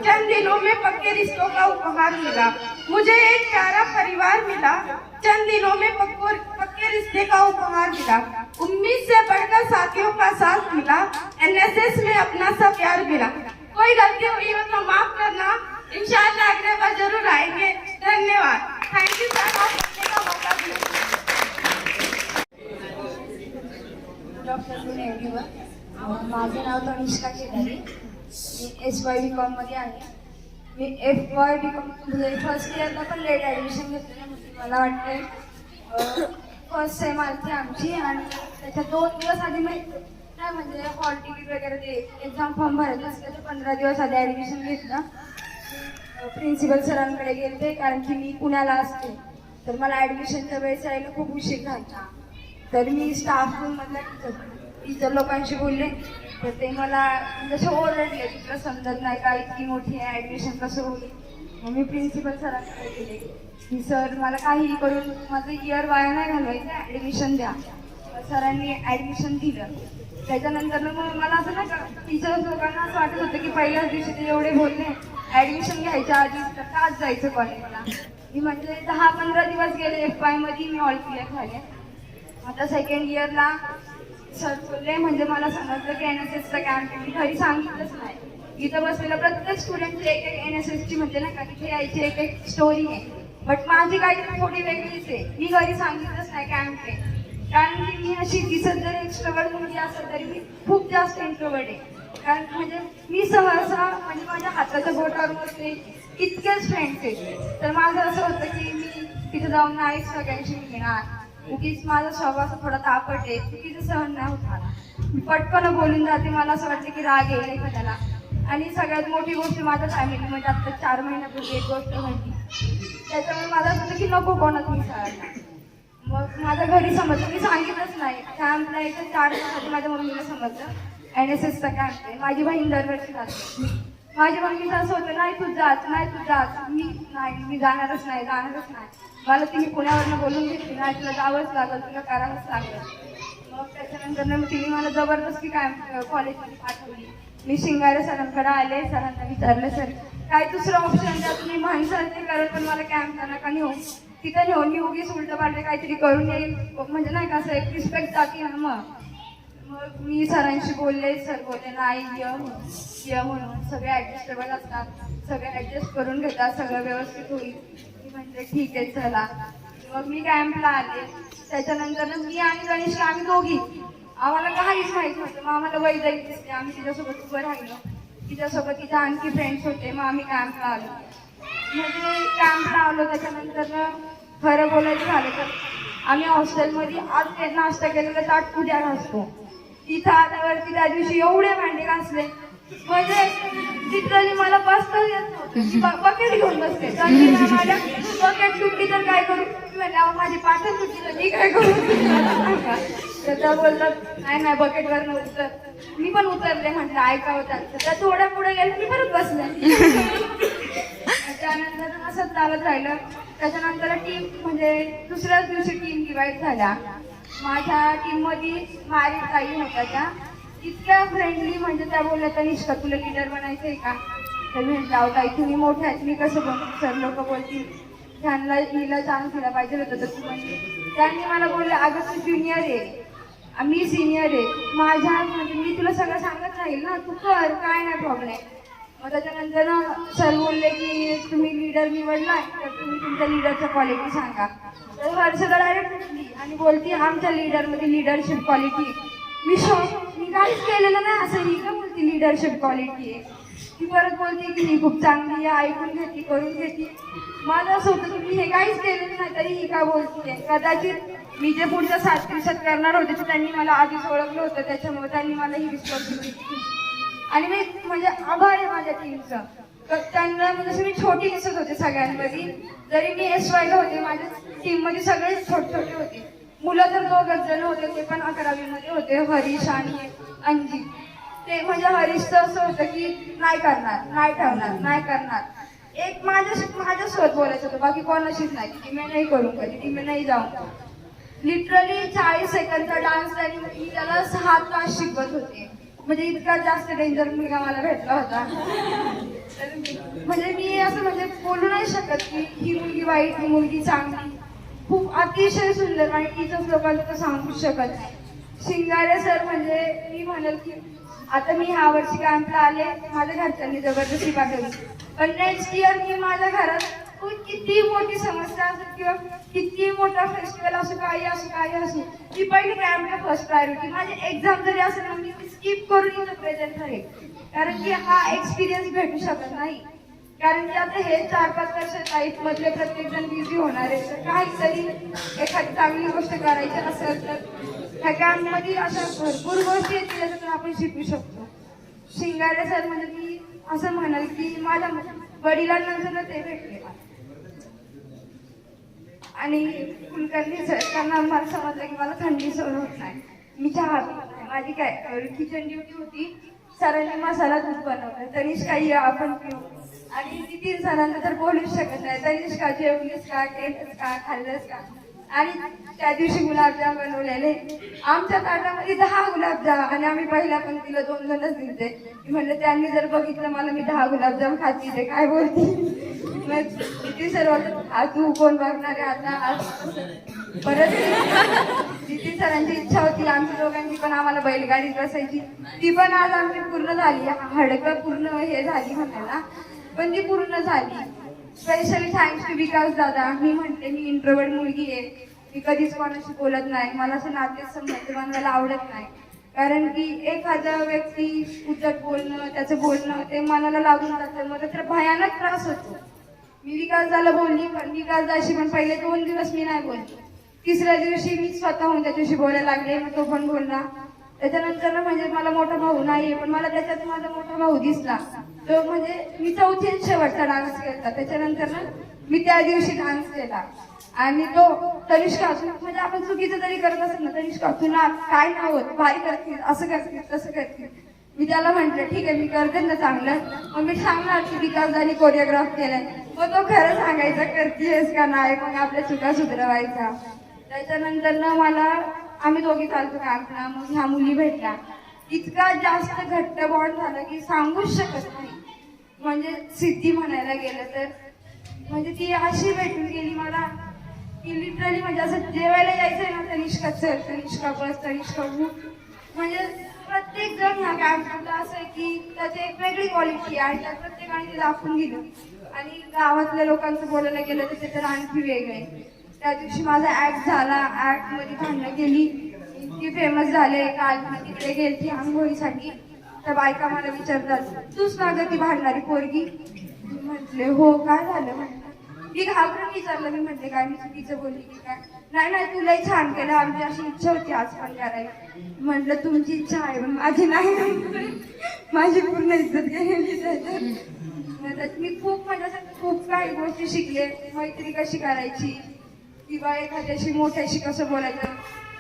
चंद दिनों में पक्के रिश्तों का उपहार मिला। मुझे एक प्यारा परिवार मिला, चंद दिनों में पक्के रिश्ते का उपहार मिला। उम्मीद से बढ़कर साथियों का साथ मिला, एनएसएस में अपना सा प्यार मिला। कोई गलती हुई हो तो माफ करना, इंशाल्लाह अगले बार जरूर आएंगे। धन्यवाद। थैंक यू सर, आप बोलने का मौका दिया। माझं नाव तनिष्का केदारे, मी SY.BCom मध्ये आहे। मी FY.BCom म्हणजे फर्स्ट इयरला पण लेट ॲडमिशन घेतलेलं होती। मला वाटतंय फर्स्ट सेम आली आमची आणि त्याच्या 2 दिवस आधी मी नाही म्हणजे हॉल तिकीट वगैरे ते एक्झाम फॉर्म भरायचं असल्याचं 15 दिवस आधी ॲडमिशन घेतलं। प्रिन्सिपल सरांकडे गेले कारण की मी पुण्याला असते, तर मला ॲडमिशनच्या वेळेस यायला खूप उशीर झाला। तर मी स्टाफ रूममधल्या टीचर लोकांशी बोलले, तर ते मला जसं ओरडले, तुला समजत नाही का, इतकी मोठी आहे ॲडमिशन कसं होईल। मग मी प्रिन्सिपल सरांकडे गेले की सर मला काहीही करून माझं इयर वाया नाही घालवायचं, ॲडमिशन द्या। सरांनी ॲडमिशन दिलं। त्याच्यानंतर मग मला असं नाही का टीचर्स लोकांना असं वाटत होतं की पहिल्याच दिवशी ते एवढे बोलले, ॲडमिशन घ्यायच्या आधी तर काच जायचं कॉलेजला। मी म्हणजे 10-15 दिवस गेले FY मध्ये, मी ऑल क्लिअर झाले। आता सेकंड इयरला सर बोलले म्हणजे मला समजलं की NSSचा कॅम्प, मी घरी सांगितलंच नाही। इथं बसलेलं प्रत्येक स्टुडंटची एक NSSची म्हणजे नाही का तिथे यायची एक स्टोरी आहे, बट माझी काहीतरी थोडी वेगळीच आहे। मी घरी सांगितलंच नाही कॅम्प आहे, कारण की मी अशी दिसत जरी एक्स्ट्रोवर्ट मुलगी असेल तरी मी खूप जास्त इंट्रोवर्ट आहे। कारण म्हणजे मी सहसा म्हणजे माझ्या हाताच्या बोटावर बसते इतकेच फ्रेंड्स आहेत, तर माझं असं होतं की मी तिथे जाऊन नाही सगळ्यांशी मिळणार, उगीच माझा स्वभाव असा थोडा तापट आहे, चुकीचं सहन नाही होत मला। मी पटकन बोलून जाते, मला असं वाटतं की राग येईल एखाद्याला। आणि सगळ्यात मोठी गोष्ट माझ्या फॅमिलीमध्ये आता 4 महिन्यापूर्वी एक गोष्ट घडली, त्याच्यामुळे मला असं होतं की नको कोणात मिसळायला। मग माझ्या घरी समजलं, मी सांगितलंच नाही। कॅम्पला यायचं 4 दिवसाआधी माझ्या मम्मीला समजलं NSSचा कॅम्प आहे। माझी बहीण दरवर्षी जाते, माझ्या मम्मीचं असं होतं नाही तू जात, नाही तू जात। मी जाणारच नाही, जाणारच नाही। मला तिने पुण्यावरनं बोलून घेतली, नाही तुला जावंच लागलं, तुला करावंच लागलं। मग त्याच्यानंतर मग तिने मला जबरदस्ती कॉलेजमध्ये पाठवली। मी शिंगारे सरांकडे आले, सरांना विचारलं सर काय दुसरं ऑप्शन द्या, तुम्ही म्हणसाल ते करत, पण मला कॅम्पला नका नेऊ, तिथं नेऊन मी उगीच उलटं पालटं काहीतरी करून येईल, म्हणजे नाही का असं एक रिस्पेक्ट जाते ना। मग मी सरांशी बोलले, सर बोलले नाही ये म्हणून, सगळे ॲडजस्टेबल असतात, सगळे ॲडजस्ट करून घेतात, सगळं व्यवस्थित होईल। मी म्हटलं ठीक आहे चला। मग मी कॅम्पला आले, त्याच्यानंतर मी आणि गणेश आम्ही दोघी, आम्हाला काहीच माहीत नव्हतं। मग आम्हाला वैद्यकीय दिसते, आम्ही तिच्यासोबत उभं राहिलो, तिच्यासोबत तिच्या आणखी फ्रेंड्स होते। मग आम्ही कॅम्पला आलो, म्हणजे कॅम्पला आलो त्याच्यानंतर खरं बोलायचं झालं तर आम्ही हॉस्टेलमध्ये आज ते नाश्ता केलेला ताट उद्या घासतो। तिथं आल्यावरती त्या दिवशी एवढे भांडे घासले, म्हणजे लिटरली मला बसताच येत नव्हतं, बकेट घेऊन बसते। माझ्या बकेट तुटली तर काय करू, माझी पाठच तुटली तर मी काय करू। तर त्या बोलतात नाही बकेटवरनं उतर, मी पण उतरले, म्हटलं ऐकावं त्यांचं। त्या थोड्या पुढे गेले, मी परत बसले। त्यानंतर असंच चालत राहिलं। त्याच्यानंतर टीम म्हणजे दुसऱ्याच दिवशी टीम डिवाईड झाल्या। माझ्या टीममध्ये मॅरिड ताई होत्या, त्या इतक्या फ्रेंडली, म्हणजे त्या बोलल्या तनिष्का तुला लीडर बनायचं आहे का, तर मी म्हटलं ताई तुम्ही मोठ्या आहेत, मी कसं बनू, सर लोक बोलतील त्यांना हिला चान्स दिला पाहिजे होतं, तर तू म्हणजे त्यांनी मला बोलले अगं तू ज्युनियर आहे, मी सिनियर आहे, माझ्या म्हणजे मी तुला सगळं सांगत राहील ना, तू कर, काय नाही प्रॉब्लेम। मग त्याच्यानंतर ना सर बोलले की तुम्ही लीडर निवडलाय तर तुम्ही तुमच्या लीडरच्या क्वालिटी सांगा. तर हर्षदा डायरेक्ट उठली आणि बोलती आमच्या लीडरमध्ये लीडरशिप क्वालिटी. मी काहीच केलेलं नाही असं ही का बोलती लीडरशिप क्वालिटी आहे. ती परत बोलते की ही खूप चांगली आहे, ऐकून घेते, करून घेते. माझं असं होतं की मी हे काहीच केलेलं नाही तरी ही का बोलते. कदाचित मी जे पुढच्या 7 दिवसात करणार होते तर त्यांनी मला आधीच ओळखलं होतं, त्याच्यामुळे त्यांनी मला ही रिस्पॉन्सिबिलिटी दिली. आणि मी म्हणजे आभार आहे माझ्या टीमचं. तर त्यांना म्हणजे मी छोटी दिसत होते सगळ्यांमध्ये, जरी मी SY ला होते माझ्या टीममध्ये सगळे छोटे होते. मुलं तर 2 जण होते, ते पण 11वी मध्ये होते, हरीश आणि अंजी. ते म्हणजे हरीशचं असं होतं की नाही करणार, नाही ठेवणार, नाही करणार. एक माझ्यासोबत बोलायचं होतं, बाकी कोणाशीच नाही की मी नाही करू कधी, की मी नाही जाऊ. लिटरली 40 सेकंदचा डान्स आणि मी त्याला 6 तास शिकवत होते. म्हणजे इतका जास्त डेंजर मुलगा मला भेटला होता. म्हणजे मी असं म्हणजे बोलू नाही शकत की ही मुलगी वाईट, ही मुलगी चांगली. खूप अतिशय सुंदर आणि टीचर्स लोकांना तर सांगूच शकत नाही. शिंगारे सर म्हणजे मी म्हणेल की आता मी ह्या वर्षी कॅम्पला आले, माझ्या घरच्यांनी जबरदस्ती पाठवली. पण नेक्स्ट इयर मी माझ्या घरात किती मोठी समस्या असो किंवा किती मोठा फेस्टिवल असो, काही असो, ती पहिली कॅम्पला फर्स्ट प्रायोरिटी. माझी एक्झाम जरी असेल ना मी स्किप करून इथं प्रेझेंट राहील, कारण की हा एक्सपिरियन्स भेटू शकत नाही. कारण की आता हे 4-5 वर्ष लाईफ मधले प्रत्येक जण बिझी होणार आहे, तर काहीतरी एखादी चांगली गोष्ट करायची असेल तर ह्या कॅम्पमध्ये अशा भरपूर गोष्टी आहेत ज्याच्यातून आपण शिकू शकतो. शिंगारे सर म्हणजे मी असं म्हणाल की माझ्या वडिलांनंतर ते भेटले. आणि कुलकर्णी सर त्यांना मला समजलं की मला थंडी सहन होत नाही, मी चहा पित नाही. माझी काय किचन ड्युटी होती, सरांनी मसाला दूध बनवलं, तनिष्का आपण पिऊ. आणि नितीन सरांना तर बोलूच शकत नाही, तनिष्का जेवलीस का, केलंस का, खाल्लंस का. आणि त्या दिवशी गुलाबजाम बनवलेले, आमच्या ताटामध्ये 10 गुलाबजाम आणि आम्ही पहिल्या पंक्तीला 2 जणच दिलते. मी म्हणलं त्यांनी जर बघितलं मला मी 10 गुलाबजाम खाती ते काय बोलतील. मग नितीन सर हा तू कोण बघणार आहे आता. परत नितीन सरांची इच्छा होती आमच्या दोघांची पण आम्हाला बैलगाडीत बसायची, ती पण आज आमची पूर्ण झाली. हडकं पूर्ण हे झाली म्हणायला, पण ती पूर्ण झाली. स्पेशली थँक्स टू विकास दादा. मी म्हणते मी इंट्रोवर्ट मुलगी आहे, मी कधीच कोणाशी बोलत नाही, मला असं नातेसंबंध बनवायला आवडत नाही. कारण की एखादा व्यक्ती उद्धट बोलणं, त्याचं बोलणं ते मनाला लागून जातं, मग त्याला भयानक त्रास होतो. मी विकासदाला बोलली, पण विकासदाशी पण पहिले 2 दिवस मी नाही बोलली. 3ऱ्या दिवशी मी स्वतःहून त्याच्याशी बोलायला लागले, मग तो पण बोलला. त्याच्यानंतर म्हणजे मला मोठा भाऊ नाहीये, पण मला त्याच्यात माझा मोठा भाऊ दिसला. तो म्हणजे मी 4थी शेवटचा डान्स केला. त्याच्यानंतर ना मी त्या दिवशी डान्स केला आणि तो तनिष्का म्हणजे आपण चुकीचं जरी करत असेल ना, तनिष्का तुला काय नाव होत, भारी करतील, असं करतील, तसं करतील. मी त्याला म्हटलं ठीक आहे मी करते ना चांगलं. मग मी सांगणार की विकासदानी कोरिओग्राफ केलाय, मग तो खरं सांगायचा करतेस का नाही, मग आपल्या चुका सुधारवायचा. त्याच्यानंतर ना मला आम्ही दोघी चालतो कॅम्पला, मग ह्या मुली भेटल्या. इतका जास्त घट्ट बॉन्ड झाला की सांगूच शकत नाही. म्हणजे सिद्धी म्हणायला गेलं तर म्हणजे ती अशी भेटून गेली मला की लिटरली म्हणजे असं जेवायला यायचंय ना, तनिष्का चल, तनिष्का बस, तनिष्का उठ. म्हणजे प्रत्येक जण ह्या कॅम्पला असं आहे की त्याची एक वेगळी क्वालिटी आहे, त्या प्रत्येकाने ते दाखवून दिलं. आणि गावातल्या लोकांचं बोलायला गेलं तर ते तर आणखी वेगळे. त्या दिवशी माझा ऍक्ट झाला, ऍक्ट मध्ये भांडणं केली, इतकी फेमस झाले. काल मी तिकडे गेलती आंघोळीसाठी, तर बायका मला विचारतात तूच ना ग ती भांडणारी पोरगी. म्हटले हो, काय झालं म्हटलं. मी घाबरून विचारलं, मी म्हटले काय मी चुकीचं बोलली की काय. नाही तुलाही छान केलं, आमची अशी इच्छा होती आज पण करायला. म्हटलं तुमची इच्छा आहे पण माझी नाही, माझी पूर्ण इज्जत गेलेली त्याच्यात. मी खूप म्हणजे खूप काही गोष्टी शिकले, मैत्री कशी करायची किंवा एखाद्याशी मोठ्याशी कसं बोलायचं.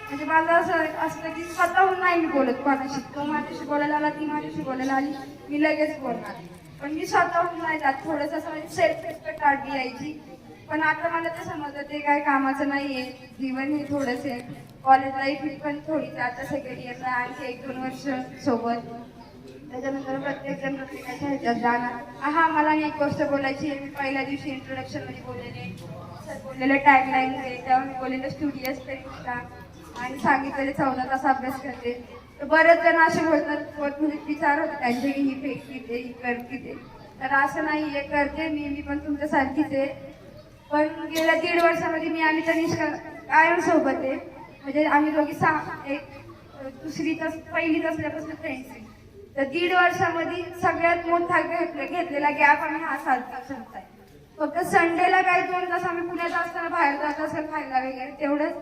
म्हणजे माझं असं असतं की स्वतःहून नाही मी बोलत कोणाशी. तो माझ्याशी बोलायला आला, ती माझ्याशी बोलायला आली, मी लगेच बोलणार. पण मी स्वतःहून नाही जात, थोडंसं असं सेल्फ रिस्पेक्ट काढली यायची. पण आता मला ते समजतं ते काय कामाचं नाहीये. जीवन हे थोडंसे कॉलेज लाईफ ही पण थोडीच आता सेकंड इयरला आणखी 1-2 वर्ष सोबत. त्याच्यानंतर प्रत्येक जण प्रत्येकाच्या ह्याच्यात जाणार. हा मला एक गोष्ट बोलायची आहे. मी पहिल्या दिवशी इंट्रोडक्शन मध्ये बोललेले, सर बोललेले टॅगलाईन आहे, तेव्हा मी बोललेलं स्टुडियस पेक्षा आणि सांगितलेले 14 तास अभ्यास करते. तर बरेच जण असे बोलतात म्हणजे विचार होते त्यांचे की ही फेकती ते ही करते ते, तर असं नाही आहे, करते मी पण तुमच्यासारखीच आहे. पण गेल्या 1.5 वर्षामध्ये मी आणि तनिष्का कायम सोबत आहे. म्हणजे आम्ही दोघी पहिलीत असल्यापासून फ्रेंड्स आहे. तर 1.5 वर्षामध्ये सगळ्यात मोठा घेतलेला गॅप आम्ही हा 7 दिवसांचा आहे. फक्त संडेला काही 2 तास आम्ही पुण्यात असताना बाहेर जात असेल खायला वगैरे तेवढंच,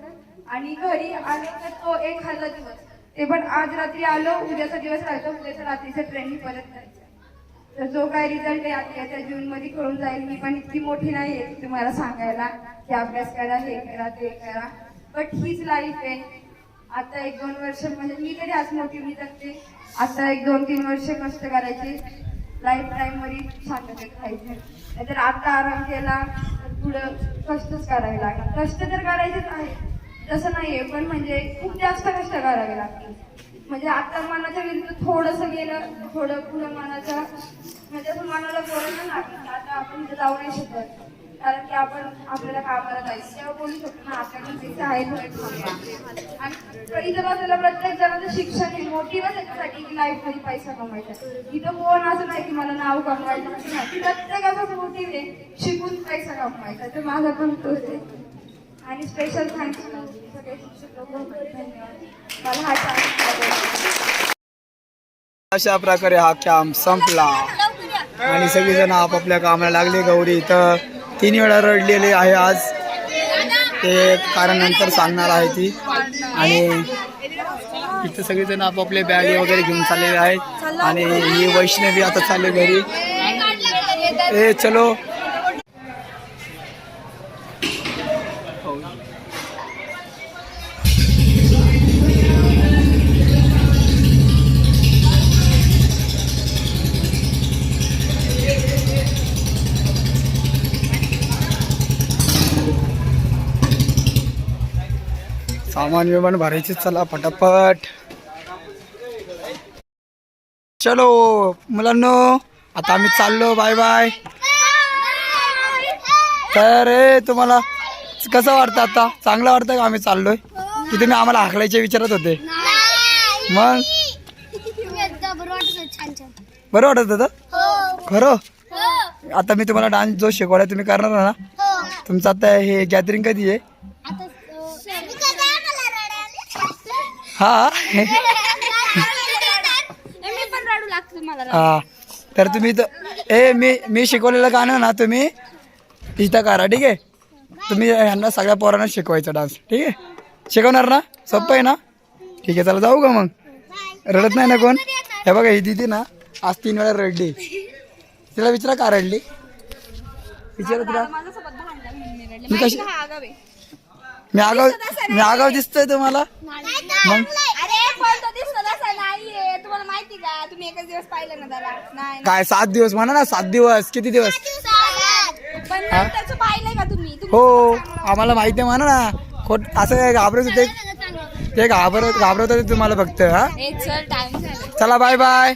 आणि घरी आलो तर तो एक खाल्ला दिवस, ते पण आज रात्री आलो, उद्याचा दिवस राहतो, उद्याच्या रात्रीच्या ट्रेननी परत जायचं. तर जो काय रिझल्ट आहे आता त्या जूनमध्ये कळून जाईल. मी पण इतकी मोठी नाही आहे की तुम्हाला सांगायला की अभ्यास करा, हे करा, ते करा, बट हीच लाईफ आहे. आता 1-2 वर्ष म्हणजे मी तरी आज मोठी मी करते, आता 1-2-3 वर्ष कष्ट करायचे, लाईफ टाईम मध्ये शांततेत खायचे. नाहीतर आता आराम केला तर पुढं कष्टच करावे लागेल. कष्ट तर करायचेच आहे, तसं नाहीये, पण म्हणजे खूप जास्त कष्ट करावे लागतील. म्हणजे आता मनाच्या विरुद्ध थोडंसं गेलं, थोडं पुढं मनाच्या म्हणजे असं मनाला बोलायला लागलं आता आपण इथे जाऊ नाही शकत, कारण की आपण आपल्याला कामाला जायचं तेव्हा बोलू शकतो ना आपल्याकडे पैसे आहेत. आणि इथं बसलेलं प्रत्येक जणांचं शिक्षण हे मोटिव्हच याच्यासाठी की लाईफमध्ये पैसा कमवायचा. इथं कोण असं नाही की मला नाव कमवायचं नाही, प्रत्येकाचाच मोटिव्ह आहे शिकून पैसा कमवायचा. तर माझा पण तोच आहे. आणि स्पेशल थँक्स सगळे शिक्षक लोक, धन्यवाद मला हा चान्स. अशा प्रकारे हा कॅम्प संपला आणि सगळेजण आपापल्या कामाला लागले. गौरी इथं 3 वेळा रडलेली आहे आज, ते कारण नंतर सांगणार आहे ती. आणि इथं सगळेजण आपापले बॅग वगैरे घेऊन चाललेले आहेत. आणि ही वैष्णवी आता चालले घरी. ए चलो. सामान विमान भरायचे, चला पटापट. चलो मुलांनो, आता आम्ही चाललो, बाय बाय. तर तुम्हाला कसं वाटतं आता? चांगलं वाटतं का आम्ही चाललोय? की तुम्ही आम्हाला हाकलायचे विचारत होते? मग बरं वाटत होतं खरं? आता मी तुम्हाला डान्स जो शिकवलाय तुम्ही करणार ना? तुमचं आता हे गॅदरिंग कधी आहे? हा हा, तर तुम्ही मी शिकवलेलं गाणं ना तुम्ही इथं करा, ठीक आहे? तुम्ही ह्यांना सगळ्या पोरांना शिकवायचा डान्स, ठीक आहे? शिकवणार ना? सोपं आहे ना? ठीक आहे, चला जाऊ का मग? रडत नाही ना कोण? हे बघा, ही दिदी ना आज 3 वेळा रडली. तिला विचारा का रडली, विचारा तिला. मी कशी मी आगाव दिसतोय तुम्हाला? मग तुम्हाला माहिती का? तुम्ही एकच दिवस पाहिलं ना त्याला? नाही काय 7 दिवस म्हणा ना, 7 दिवस किती दिवस? पण त्याचं पाहिलंय का तुम्ही? हो, आम्हाला माहिती आहे म्हणा ना. खोट असं काय घाबरत होते? ते घाबरत होते तुम्हाला फक्त. हा चल, टाइम झाला. चला, बाय बाय.